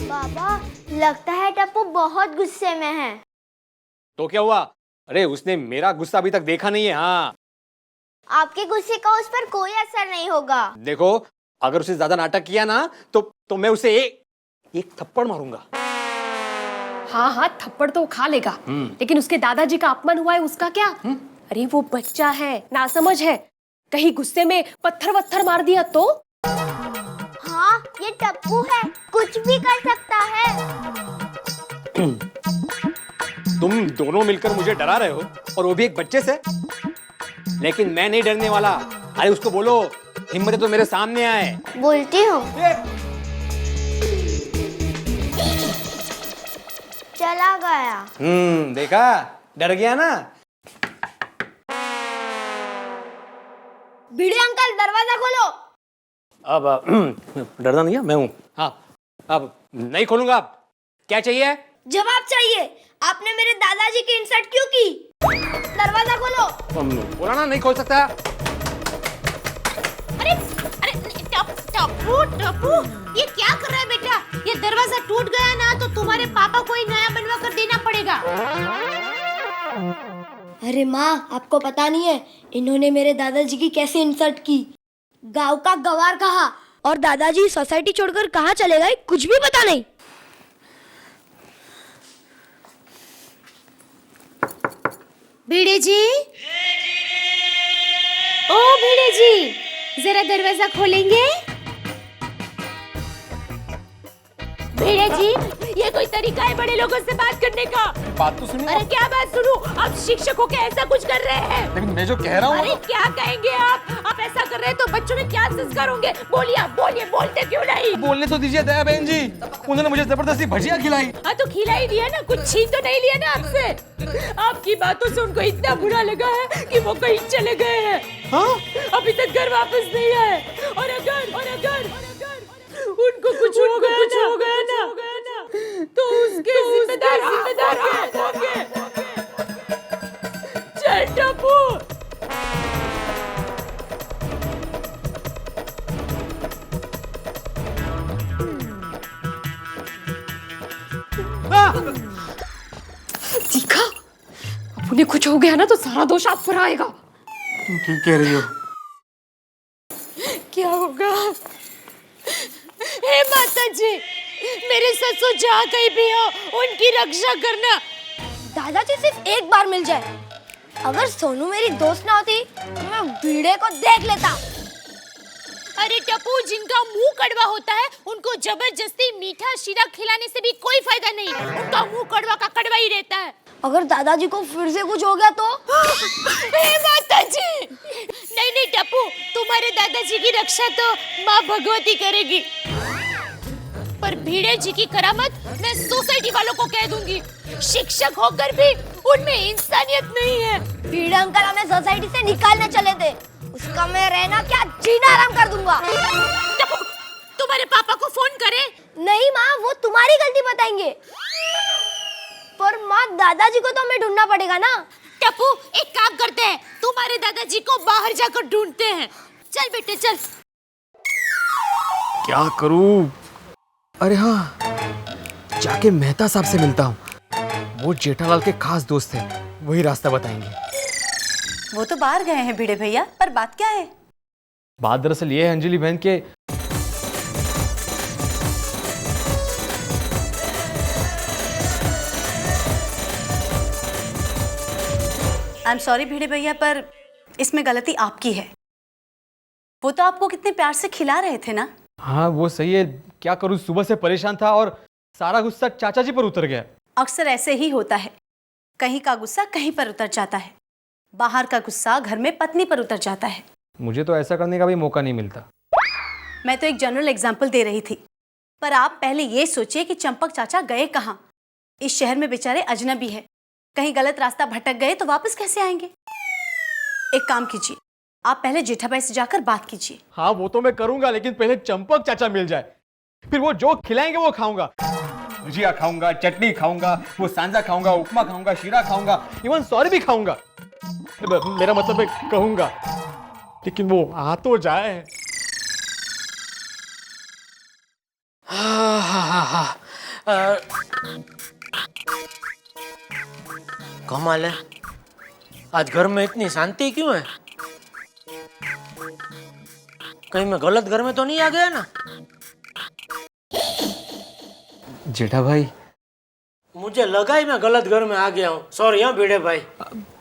बाबा लगता है टप्पू बहुत गुस्से में है। तो क्या हुआ? अरे उसने मेरा गुस्सा अभी तक देखा नहीं है। हाँ आपके गुस्से का उस पर कोई असर नहीं होगा। देखो अगर उसे ज्यादा नाटक किया ना तो मैं उसे एक थप्पड़ मारूंगा। हाँ थप्पड़ तो खा लेगा, लेकिन उसके दादाजी का अपमान हुआ है उसका क्या? अरे वो बच्चा है, नासमझ है, कहीं गुस्से में पत्थर वत्थर मार दिया तो? हाँ ये टप्पू है, कुछ भी कर सकता है। तुम दोनों मिलकर मुझे डरा रहे हो और वो भी एक बच्चे से। लेकिन मैं नहीं डरने वाला। अरे उसको बोलो हिम्मत है तो मेरे सामने आए। बोलती हूँ। चला गया। देखा, डर गया ना। भिड़े अंकल दरवाजा खोलो। अब डरना नहीं है, मैं हूँ। हाँ अब नहीं खोलूंगा। अब क्या चाहिए? जवाब चाहिए। आपने मेरे दादाजी की इंसल्ट क्यों की? दरवाजा खोलो। बोला ना नहीं खोल सकता। अरे अरे टप्पू टप्पू, ये क्या कर रहा है बेटा? ये दरवाजा टूट गया ना तो तुम्हारे पापा को ही नया बनवा कर देना पड़ेगा। अरे माँ, आपको पता नहीं है इन्होंने मेरे दादाजी की कैसे इंसल्ट की। गांव का गवार कहा और दादाजी सोसाइटी छोड़कर कहाँ चले गए कुछ भी पता नहीं। भिड़े जी, ओ भिड़े जी, जरा दरवाजा खोलेंगे? भिड़े जी, ये कोई तरीका है बड़े लोगों से बात करने का? बात तो सुनिए। अरे क्या बात सुनूं? आप शिक्षक होके ऐसा कुछ कर रहे हैं। लेकिन मैं जो कह रहा हूँ। अरे क्या कहेंगे आप ऐसा कर रहे हैं तो बच्चों में क्या संस्कार होंगे? बोलिए आप, बोलिए, बोलते क्यों नहीं? बोलने तो दीजिए दया बहन जी, उन्होंने मुझे जबरदस्ती भजिया खिलाई। हाँ तो खिला ही दिया ना, कुछ छीन तो नहीं लिया ना आपसे। आपकी बातों से उनको इतना बुरा लगा है कि वो कहीं चले गए हैं। हाँ? अभी तक घर वापस नहीं आए। और अगर उनको कुछ हो गया ना तो उसके जिम्मेदार होंगे। चल टप्पू। देखा, अब उन्हें कुछ हो गया ना तो सारा दोष आप पर आएगा। तुम ठीक कह रही हो। क्या होगा? हे माता जी, मेरे ससुर जहाँ कहीं भी हो उनकी रक्षा करना। दादाजी सिर्फ एक बार मिल जाए। अगर सोनू मेरी दोस्त ना होती तो मैं भिड़े को देख लेता। अरे टप्पू, जिनका मुंह कड़वा होता है उनको जबरदस्ती मीठा शीरा खिलाने से भी कोई फायदा नहीं। उनका मुंह कड़वा का कड़वा ही रहता है। अगर दादाजी को फिर से कुछ हो गया तो? हे माता जी, नहीं टप्पू, तुम्हारे दादाजी की रक्षा तो माँ भगवती करेगी। पर भिड़े जी की करामत मैं सोसाइटी वालों को कह दूंगी। शिक्षक होकर भी उनमें इंसानियत नहीं है। भिड़े अंकल हमें सोसाइटी से निकालने चले थे, उसका मैं रहना क्या जीना आराम कर दूंगा। तुम्हारे पापा को फोन करें? नहीं माँ, वो तुम्हारी गलती बताएंगे। पर माँ, दादाजी को तो हमें ढूंढना पड़ेगा ना। टप्पू, एक काम करते हैं, तुम्हारे दादाजी को बाहर जाकर ढूंढते हैं। चल बेटे चल। क्या करूं? अरे हाँ, जाके मेहता साहब से मिलता हूँ। वो जेठालाल के खास दोस्त हैं, वही रास्ता बताएंगे। वो तो बाहर गए हैं भिड़े भैया, पर बात क्या है? बात दरअसल ये है अंजलि बहन के आई एम सॉरी भिड़े भैया, पर इसमें गलती आपकी है। वो तो आपको कितने प्यार से खिला रहे थे ना। हाँ वो सही है, क्या करूँ, सुबह से परेशान था और सारा गुस्सा चाचा जी पर उतर गया। अक्सर ऐसे ही होता है, कहीं का गुस्सा कहीं पर उतर जाता है। बाहर का गुस्सा घर में पत्नी पर उतर जाता है। मुझे तो ऐसा करने का भी मौका नहीं मिलता। मैं तो एक जनरल एग्जाम्पल दे रही थी, पर आप पहले ये सोचिए कि चंपक चाचा गए कहाँ। इस शहर में बेचारे अजनबी है, कहीं गलत रास्ता भटक गए तो वापस कैसे आएंगे। एक काम कीजिए, आप पहले जेठाबाई से जाकर बात कीजिए। हाँ वो तो मैं करूंगा, लेकिन पहले चंपक चाचा मिल जाए, फिर वो जो खिलाएंगे वो खाऊंगा। भुजिया खाऊंगा, चटनी खाऊंगा, वो सांजा खाऊंगा, उपमा खाऊंगा, शीरा खाऊंगा, इवन सॉरी भी खाऊंगा। मेरा मतलब है कहूंगा, लेकिन वो आ तो जाए। कमाल है, आज घर में इतनी शांति क्यों है? कहीं मैं गलत घर में तो नहीं आ गया ना? जेठा भाई, मुझे लगा ही मैं गलत घर में आ गया हूँ। सॉरी हाँ भिड़े भाई।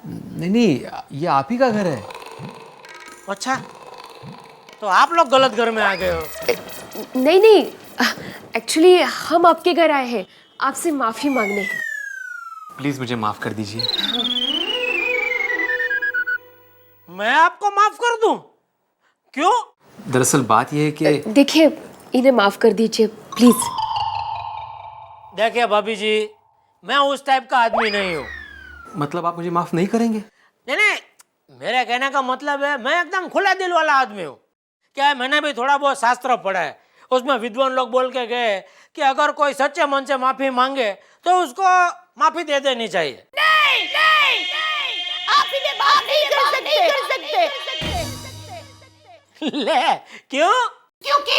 नहीं, ये आप ही का घर है। अच्छा, तो आप लोग गलत घर में आ गए हो? नहीं, एक्चुअली हम आपके घर आए हैं आपसे माफी मांगने। प्लीज मुझे माफ कर दीजिए। मैं आपको माफ कर दूं? क्यों? दरअसल बात यह है कि देखिए, इन्हें माफ कर दीजिए प्लीज। देखिए भाभी जी, मैं उस टाइप का आदमी नहीं हूँ। मतलब आप मुझे माफ नहीं करेंगे? नहीं, मेरे कहने का मतलब है मैं एकदम खुला दिल वाला आदमी हूँ। क्या है, मैंने भी थोड़ा बहुत शास्त्र पढ़ा है उसमें विद्वान लोग बोल के गए कि अगर कोई सच्चे मन से माफी मांगे तो उसको माफी दे देनी चाहिए। नहीं नहीं नहीं, आप इन्हें माफ नहीं कर सकते। ले क्यों? क्योंकि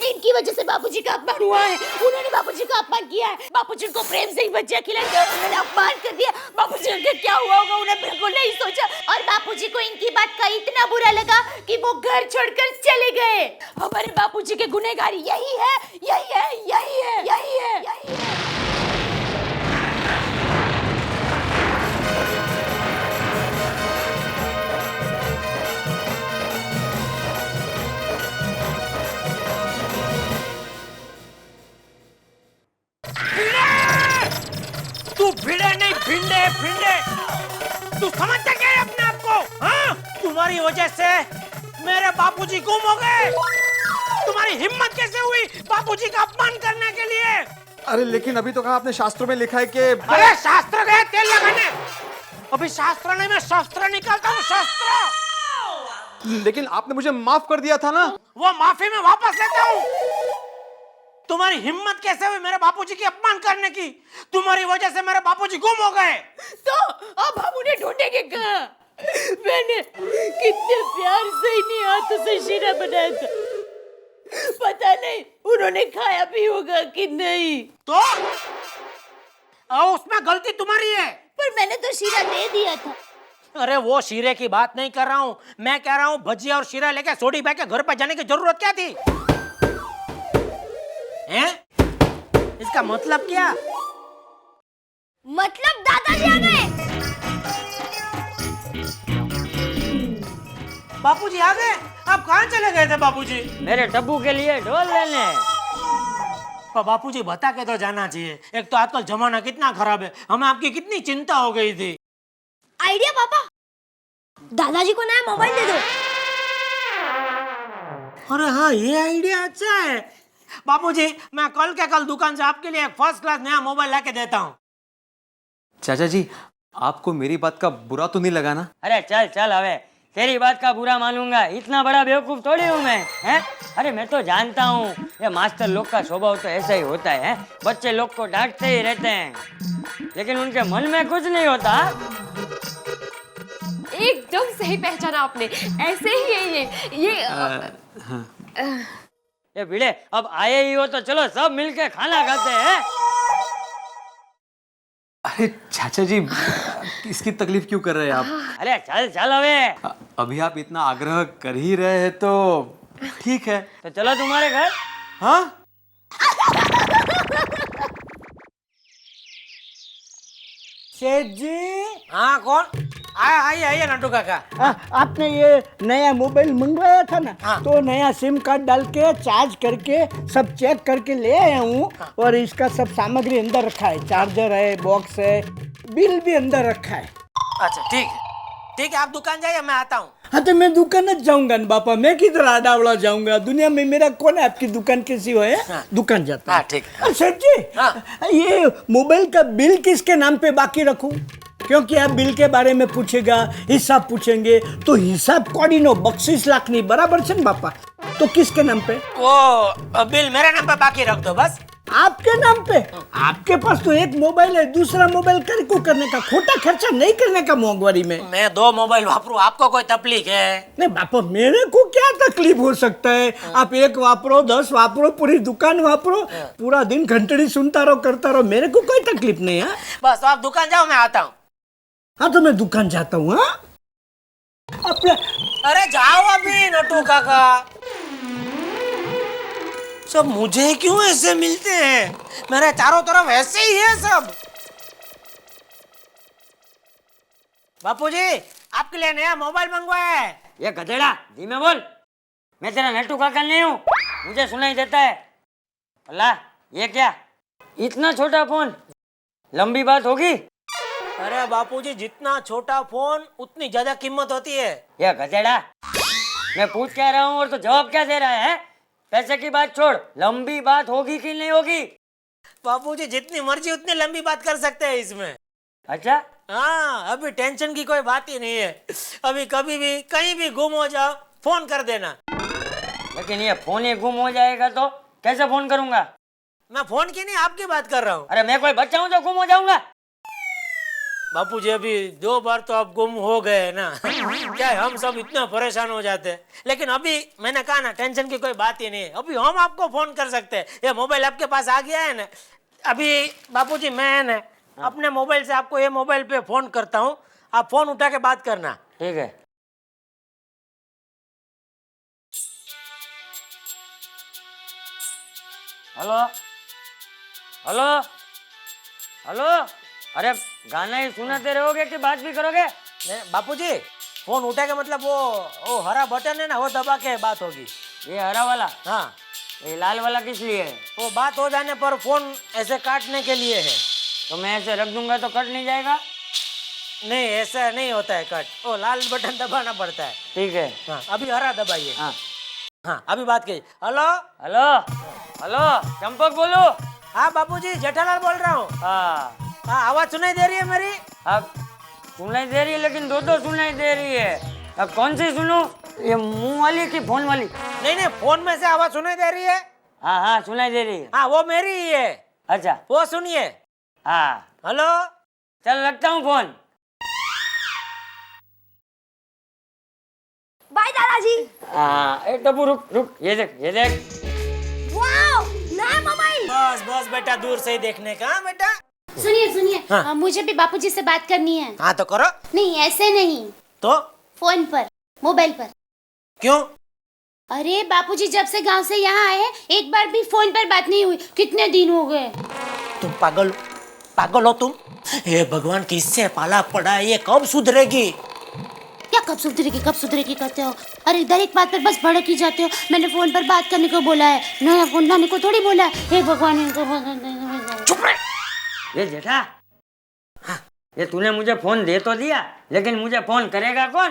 इनकी वजह से बापूजी का अपमान हुआ है। उन्होंने बापूजी का अपमान किया है। बापूजी को प्रेम से ही बच्चा खिलाया और उन्होंने अपमान कर दिया। बापूजी का क्या हुआ होगा उन्हें बिल्कुल नहीं सोचा, और बापूजी को इनकी बात का इतना बुरा लगा कि वो घर छोड़कर चले गए। हमारे बापूजी के गुनहगार यही है, यही है, यही है, यही है, यही है। तू भिड़े नहीं, भिंडे भिंडे। तू समझता क्या है अपने आप को? हाँ? तुम्हारी वजह से मेरे बापूजी गुम हो गए। तुम्हारी हिम्मत कैसे हुई बापूजी का अपमान करने के लिए? अरे लेकिन अभी तो कहा आपने शास्त्रों में लिखा है कि अरे शास्त्र गए तेल लगाने। अभी शास्त्र नहीं, मैं शस्त्र निकालता हूँ, शस्त्र। लेकिन आपने मुझे माफ कर दिया था ना। वो माफी में वापस लेता हूँ। तुम्हारी हिम्मत कैसे हुई मेरे बापूजी की अपमान करने की? तुम्हारी वजह से मेरे बापूजी गुम हो गए। तो अब हम उन्हें ढूंढेंगे कहाँ? मैंने कितने प्यार से इन्हीं हाथों से शीरा बनाया था। पता नहीं उन्होंने खाया भी होगा कि नहीं। तो उसमें गलती तुम्हारी है। पर मैंने तो शीरा दे दिया था। अरे वो शीरे की बात नहीं कर रहा हूँ, मैं कह रहा हूँ भजिया और शीरा लेके सोडी भाई के घर पे जाने की जरूरत क्या थी? हैं? इसका मतलब क्या? मतलब दादाजी आ गए। बापूजी आ गए? आप कहाँ चले गए थे बापूजी? मेरे टब्बू के लिए ढोल लेने। पर बापूजी बता के तो जाना चाहिए। एक तो आजकल जमाना कितना खराब है, हमें आपकी कितनी चिंता हो गई थी। आइडिया पापा, दादाजी को नया मोबाइल दे दो। अरे हाँ, ये आइडिया अच्छा है। बापूजी मैं कल के कल दुकान से आपके लिए एक फर्स्ट क्लास नया मोबाइल लाके देता हूँ। चाचा जी, आपको मेरी बात का बुरा तो नहीं लगा ना? अरे चल चल, हवे तेरी बात का बुरा मानूंगा? इतना बड़ा बेवकूफ थोड़ी हूँ मैं, हैं? अरे मैं तो जानता हूँ ये मास्टर लोग का स्वभाव तो ऐसा ही होता है। बच्चे लोग को डांटते ही रहते हैं, लेकिन उनके मन में कुछ नहीं होता। एकदम सही पहचाना आपने, ऐसे ही है ये भिड़े, अब आए ही हो तो चलो सब मिलके खाना खाते हैं। अरे चाचा जी, इसकी तकलीफ क्यों कर रहे हैं आप? अरे चल चल हवे। अभी आप इतना आग्रह कर ही रहे हैं तो ठीक है। तो चलो तुम्हारे घर। हाँ? सेठ जी। हाँ कौन? आइए नट्टू काका। आपने ये नया मोबाइल मंगवाया था ना? तो नया सिम कार्ड डाल के चार्ज करके सब चेक करके ले आया हूँ। और इसका सब सामग्री अंदर रखा है, चार्जर है, बॉक्स है, बिल भी अंदर रखा है। अच्छा ठीक है, ठीक है, आप दुकान जाइए, मैं आता हूँ। हाँ तो मैं दुकान न जाऊंगा ना बापा, मैं किधर आडावड़ा जाऊंगा? दुनिया में मेरा कौन है? आपकी दुकान कैसी हो है? हाँ। दुकान जाता। हाँ ठीक है। सेठ जी, ये मोबाइल का बिल किसके नाम पे बाकी रखूं? क्योंकि आप बिल के बारे में पूछेगा, हिसाब पूछेंगे, तो हिसाब कोडिनो 32 लाख नहीं बराबर है बापा? तो किसके नाम पे? वो बिल मेरे नाम पे बाकी रख दो बस। आपके नाम पे? आपके पास तो एक मोबाइल है, दूसरा मोबाइल को करने का, खोटा खर्चा नहीं करने का मोंगवारी में। मैं 2 मोबाइल वापरूं, आपको कोई तकलीफ है? नहीं बापा, मेरे को क्या तकलीफ हो सकता है? आप 1 वापरो, 10 वापरो, पूरी दुकान वापरो, पूरा दिन घंटड़ी सुनता रहो, करता रहो, मेरे को कोई तकलीफ नहीं है। बस आप दुकान जाओ, मैं आता हूँ। हाँ तो मैं दुकान जाता हूँ। हाँ अरे जाओ अभी नट्टू काका। सब मुझे क्यों ऐसे मिलते हैं? मेरे चारों तरफ ऐसे ही है सब। बापूजी आपके लिए नया मोबाइल मंगवाया है। ये गधेड़ा, धीमे बोल, मैं तेरा नट्टू काका नहीं हूँ, मुझे सुनाई देता है। अल्लाह, ये क्या इतना छोटा फोन? लंबी बात होगी? अरे बापूजी, जितना छोटा फोन उतनी ज्यादा कीमत होती है। ये गधेड़ा, मैं पूछ क्या रहा हूँ और तो जवाब क्या दे रहा है? पैसे की बात छोड़, लंबी बात होगी कि नहीं होगी? बापूजी जितनी मर्जी उतनी लंबी बात कर सकते हैं इसमें। अच्छा हाँ, अभी टेंशन की कोई बात ही नहीं है। अभी कभी भी कहीं भी गुम हो जाओ, फोन कर देना। लेकिन ये फोन ही गुम हो जाएगा तो कैसे फोन करूंगा? मैं फोन की नहीं आपकी बात कर रहा हूँ। अरे मैं कोई बच्चा हूँ जो गुम हो जाऊंगा? बापूजी अभी 2 बार तो आप गुम हो गए ना। क्या है, हम सब इतना परेशान हो जाते हैं, लेकिन अभी मैंने कहा ना टेंशन की कोई बात ही नहीं है। अभी हम आपको फोन कर सकते हैं, ये मोबाइल आपके पास आ गया है ना। अभी बापूजी मैं ना अपने मोबाइल से आपको ये मोबाइल पे फोन करता हूँ, आप फोन उठा के बात करना। ठीक है। Hello hello hello. अरे गाना ही सुनाते रहोगे कि बात भी करोगे? बापूजी फोन उठा के मतलब वो हरा बटन है ना, वो दबा के बात होगी। ये हरा वाला? हाँ। ये लाल वाला किस लिए है? वो बात हो जाने पर फोन ऐसे काटने के लिए है। तो मैं ऐसे रख दूंगा तो कट नहीं जाएगा? नहीं ऐसा नहीं होता है कट, वो लाल बटन दबाना पड़ता है। ठीक है। हाँ अभी हरा दबाइए। हाँ अभी बात कीजिए। हेलो हेलो हेलो चंपक बोलो। हाँ बापूजी जेठालाल बोल रहा हूँ। हाँ आवाज सुनाई दे रही है मेरी? अब सुनाई दे रही है, लेकिन दो सुनाई दे रही है। अब कौन सी सुनूं? ये मुंह वाली कि फोन वाली? नहीं फोन में से आवाज सुनाई दे रही है। हाँ हाँ सुनाई दे रही है। हाँ वो मेरी ही है। अच्छा वो सुनिए। हाँ हेलो। चल रखता हूँ फोन। बाय दादाजी। हाँ ए टप्पू रुक ये देख। वाओ नया मोबाइल। बस बेटा दूर से ही देखने का बेटा। सुनिए हाँ। मुझे भी बापूजी से बात करनी है। हाँ तो करो। नहीं ऐसे नहीं तो फोन पर, मोबाइल पर। क्यों? अरे बापूजी जब से गांव से यहाँ आए हैं एक बार भी फोन पर बात नहीं हुई, कितने दिन हो गए। तुम पागल हो तुम। हे भगवान किससे पाला पड़ा है, ये कब सुधरेगी? क्या कब सुधरेगी कहते हो? अरे इधर एक बात पर बस भड़क ही जाते हो। मैंने फोन पर बात करने को बोला है, नया फोन लाने को थोड़ी बोला है। हे भगवान इनको चुप रहे। ये जेठा हाँ, ये तूने मुझे फोन दे तो दिया, लेकिन मुझे फोन करेगा कौन?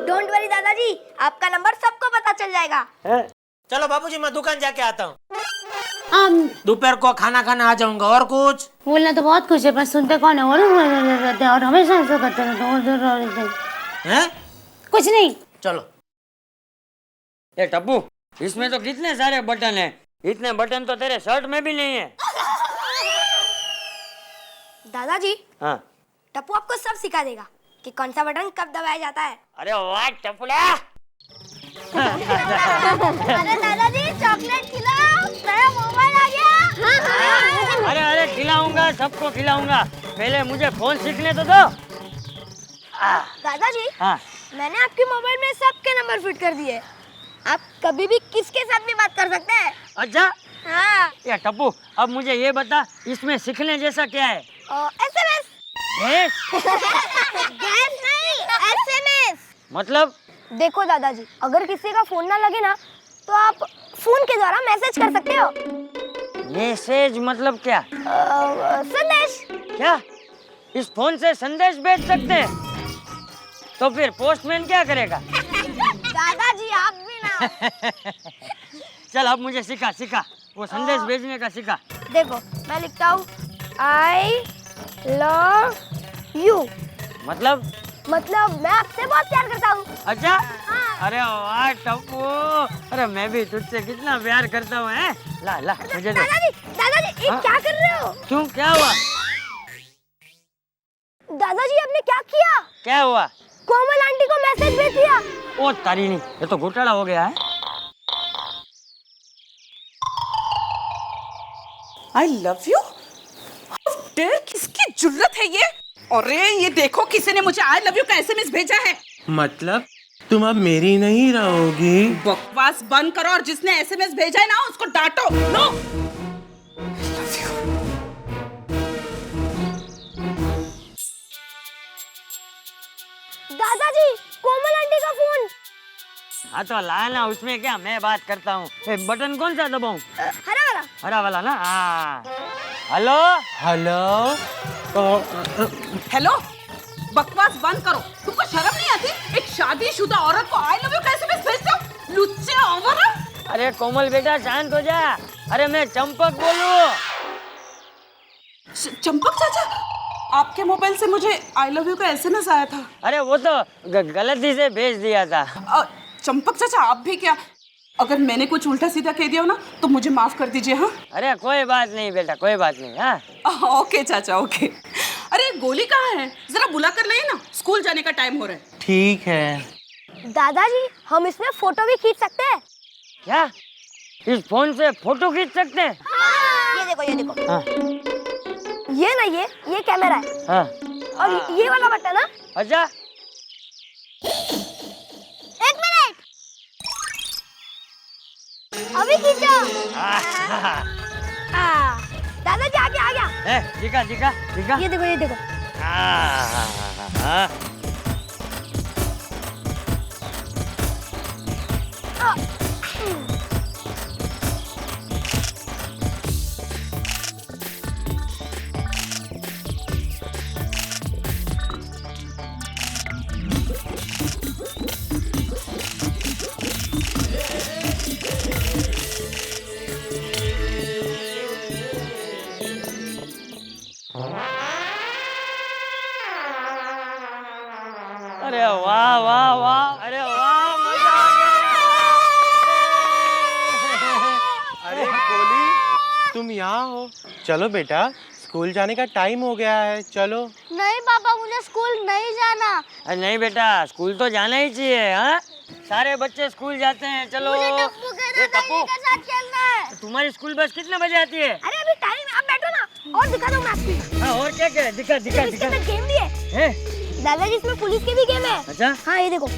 डोंट वरी दादाजी, आपका नंबर सबको पता चल जाएगा। चलो बापूजी मैं दुकान जाके आता हूँ। दोपहर को खाना खाने आ जाऊंगा। और कुछ बोलना तो बहुत कुछ है पर सुनते कौन है? और हमेशा ऐसा करते हैं। कुछ नहीं। चलो। ये टप्पू इसमें तो कितने सारे बटन हैं, इतने बटन तो तेरे शर्ट में भी नहीं है। दादाजी हाँ टप्पू आपको सब सिखा देगा कि कौन सा बटन कब दबाया जाता है। अरे वाह टप्पूला। अरे दादाजी चॉकलेट खिलाओ, नया मोबाइल आ गया। अरे खिलाऊंगा, सबको खिलाऊंगा, पहले मुझे फोन सीखने तो दो। दादाजी हाँ मैंने आपके मोबाइल में सबके नंबर फिट कर दिए, आप कभी भी किसके साथ भी बात कर सकते हैं। अच्छा हाँ। ये टप्पू अब मुझे ये बता, इसमें सीखने जैसा क्या है? SMS। गैस नहीं, SMS। मतलब? देखो दादाजी अगर किसी का फोन ना लगे ना तो आप फोन के द्वारा मैसेज कर सकते हो। मैसेज मतलब क्या? संदेश। क्या इस फोन से संदेश भेज सकते हैं? तो फिर पोस्टमैन क्या करेगा? दादाजी आप भी ना। चल अब मुझे सिखा वो संदेश भेजने का सिखा। देखो मैं लिखता हूँ I love you। मतलब मैं आपसे बहुत प्यार करता हूँ। अच्छा हाँ। अरे वाह टप्पू, अरे मैं भी तुझसे कितना प्यार करता हूँ। ला मुझे दे। दादाजी ये क्या कर रहे हो? क्यों क्या हुआ? दादाजी आपने क्या किया? क्या हुआ? कोमल आंटी को मैसेज भेज दिया। ओ तारी नहीं, ये तो घोटाला हो गया है। I love you? किसकी जुर्रत है ये? अरे ये देखो किसी ने मुझे I love you का SMS भेजा है। मतलब तुम अब मेरी नहीं रहोगी? बकवास बंद करो और जिसने SMS भेजा है ना उसको डांटो। नो। दादाजी कोमल आंटी का फोन। हाँ तो लाना, उसमें क्या, मैं बात करता हूँ। बटन कौन सा दबाऊं? हरा वाला ना। हाँ हेलो हेलो बकवास बंद करो, तुमको शर्म नहीं आती? एक शादीशुदा औरत को I love you का SMS भेजते हो? लुच्चे आवारा। अरे कोमल बेटा शांत हो जा। अरे मैं चंपक बोलूं। चंपक चाचा आपके मोबाइल से मुझे I love you का SMS आया था। अरे वो तो गलती से भेज दिया था। चंपक चाचा आप भी क्या अगर मैंने कुछ उल्टा सीधा कह दिया हो ना तो मुझे माफ कर दीजिए। हाँ अरे कोई बात नहीं बेटा, कोई बात नहीं। हाँ ओके चाचा ओके। अरे गोली कहाँ है, जरा बुला कर लाइए ना, स्कूल जाने का टाइम हो रहा है। ठीक है। दादाजी हम इसमें फोटो भी खींच सकते हैं क्या? इस फोन से फोटो खींच सकते हैं? ये देखो ये देखो। हाँ। ये ना ये कैमरा है। हाँ। और ये वाला बटन ना। अच्छा एक मिनट अभी खींचो। दादाजी आ गया। दिखा दिखा दिखा। ये देखो ये देखो। अरे वाह वाह वाह, अरे वाह मजा आ गया। अरे गोली तुम यहाँ हो? चलो बेटा स्कूल जाने का टाइम हो गया है, चलो। नहीं पापा मुझे स्कूल नहीं जाना। अरे नहीं बेटा, स्कूल तो जाना ही चाहिए। हाँ सारे बच्चे स्कूल जाते हैं, चलो। मुझे टप्पू के साथ खेलना है। तुम्हारी स्कूल बस कितने बजे आती है? अरे अभी टाइम है, आप बैठो ना और दिखा दो मैं आपको। हाँ और क्या क्या? दिखा दिखा दिखा। गेम भी है दादाजी, इसमें पुलिस के भी गेम है। अच्छा हाँ ये देखो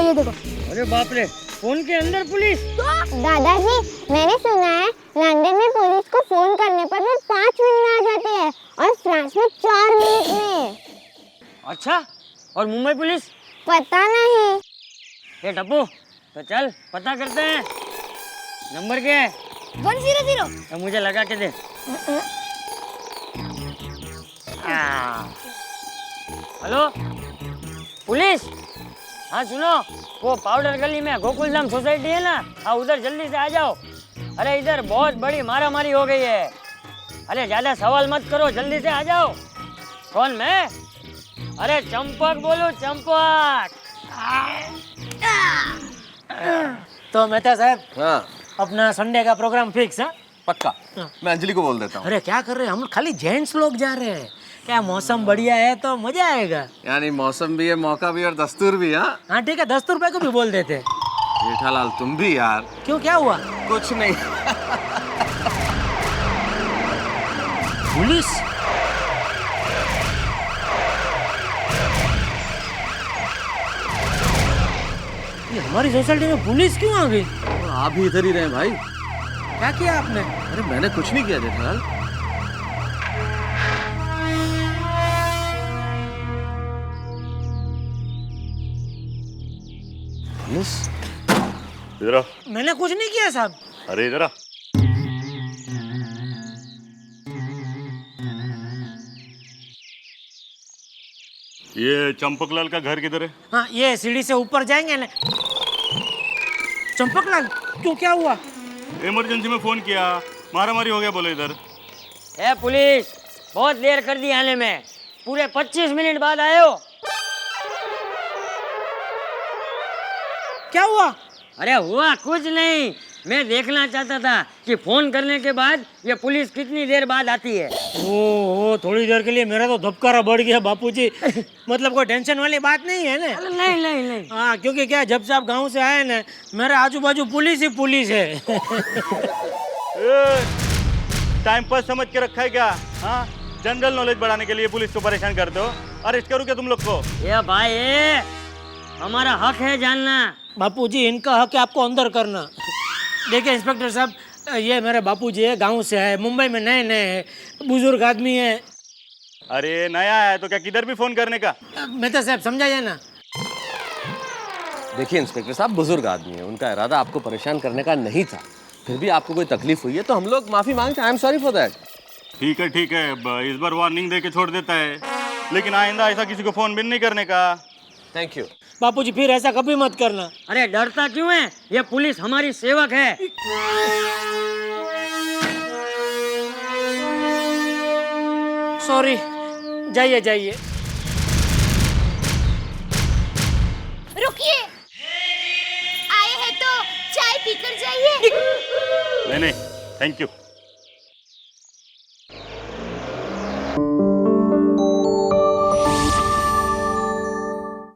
ये देखो। अरे बाप रे, फोन के अंदर पुलिस? दादाजी मैंने सुना है लंदन में पुलिस को फोन करने पर वो 5 मिनट में आ जाती है और फ्रांस में 4 मिनट में। अच्छा, और मुंबई पुलिस? पता नहीं। ये टप्पू तो चल पता करते हैं। नंबर क्या है? 100। तो मुझे लगा के दे। Hello police? हाँ सुनो, वो पाउडर गली में गोकुलधाम सोसाइटी है ना, हाँ उधर जल्दी से आ जाओ। अरे इधर बहुत बड़ी मारामारी हो गई है। अरे ज्यादा सवाल मत करो, जल्दी से आ जाओ। कौन मैं? अरे चंपक बोलो, चंपक। तो मेहता साहब हाँ अपना संडे का प्रोग्राम फिक्स है? पक्का। मैं अंजलि को बोल देता हूँ। अरे क्या कर रहे हैं, हम खाली जेंट्स लोग जा रहे हैं। क्या मौसम बढ़िया है तो मजा आएगा। यानी मौसम भी है, मौका भी और दस्तूर भी। हाँ ठीक है, 10 रुपए को भी बोल देते। जेठालाल तुम भी यार। क्यों, क्या हुआ? कुछ नहीं। पुलिस? ये हमारी सोसाइटी में पुलिस क्यों आ गई? आप भी इधर ही रहे भाई। क्या किया आपने? अरे मैंने कुछ नहीं किया जेठालाल। पुलिस? इधर आ। मैंने कुछ नहीं किया साहब। अरे इधर आ। ये चंपकलाल का घर किधर है? हाँ ये सीढ़ी से ऊपर जाएंगे ना। चंपकलाल क्यों, क्या हुआ? इमरजेंसी में फोन किया, मारामारी हो गया बोले इधर। ए पुलिस, बहुत देर कर दी आने में, पूरे 25 मिनट बाद आए हो। क्या हुआ? अरे हुआ कुछ नहीं, मैं देखना चाहता था कि फोन करने के बाद ये पुलिस कितनी देर बाद आती है। ओ थोड़ी देर के लिए मेरा तो धबकारा बढ़ गया बापूजी। मतलब कोई टेंशन वाली बात नहीं है ना? नहीं नहीं नहीं। हाँ क्योंकि क्या, जब से आप गांव से आए ना, मेरे आजू बाजू पुलिस ही पुलिस है। टाइम पास समझ के रखा है क्या? हाँ जनरल नॉलेज बढ़ाने के लिए पुलिस को परेशान करते हो। अरेस्ट करूँ क्या तुम लोग को? ये भाई ये हमारा हक है जानना। बापूजी इनका हक है आपको अंदर करना। देखिए इंस्पेक्टर साहब, ये मेरे बापूजी है, गांव से है, मुंबई में नए नए हैं, बुजुर्ग आदमी है। अरे नया है तो क्या किधर भी फोन करने का? मेहता साहब समझाइए ना। देखिए इंस्पेक्टर साहब, बुजुर्ग आदमी है, उनका इरादा आपको परेशान करने का नहीं था। फिर भी आपको कोई तकलीफ हुई है तो हम लोग माफी मांगते हैं। I am sorry for that. ठीक है इस बार वार्निंग दे के छोड़ देता है, लेकिन आइंदा ऐसा किसी को फोन भी नहीं करने का। Thank you. बापूजी फिर ऐसा कभी मत करना। अरे डरता क्यों है, ये पुलिस हमारी सेवक है। सॉरी, जाइए जाइए। रुकिए, आए स्पीकर चाहिए? नहीं नहीं, थैंक यू।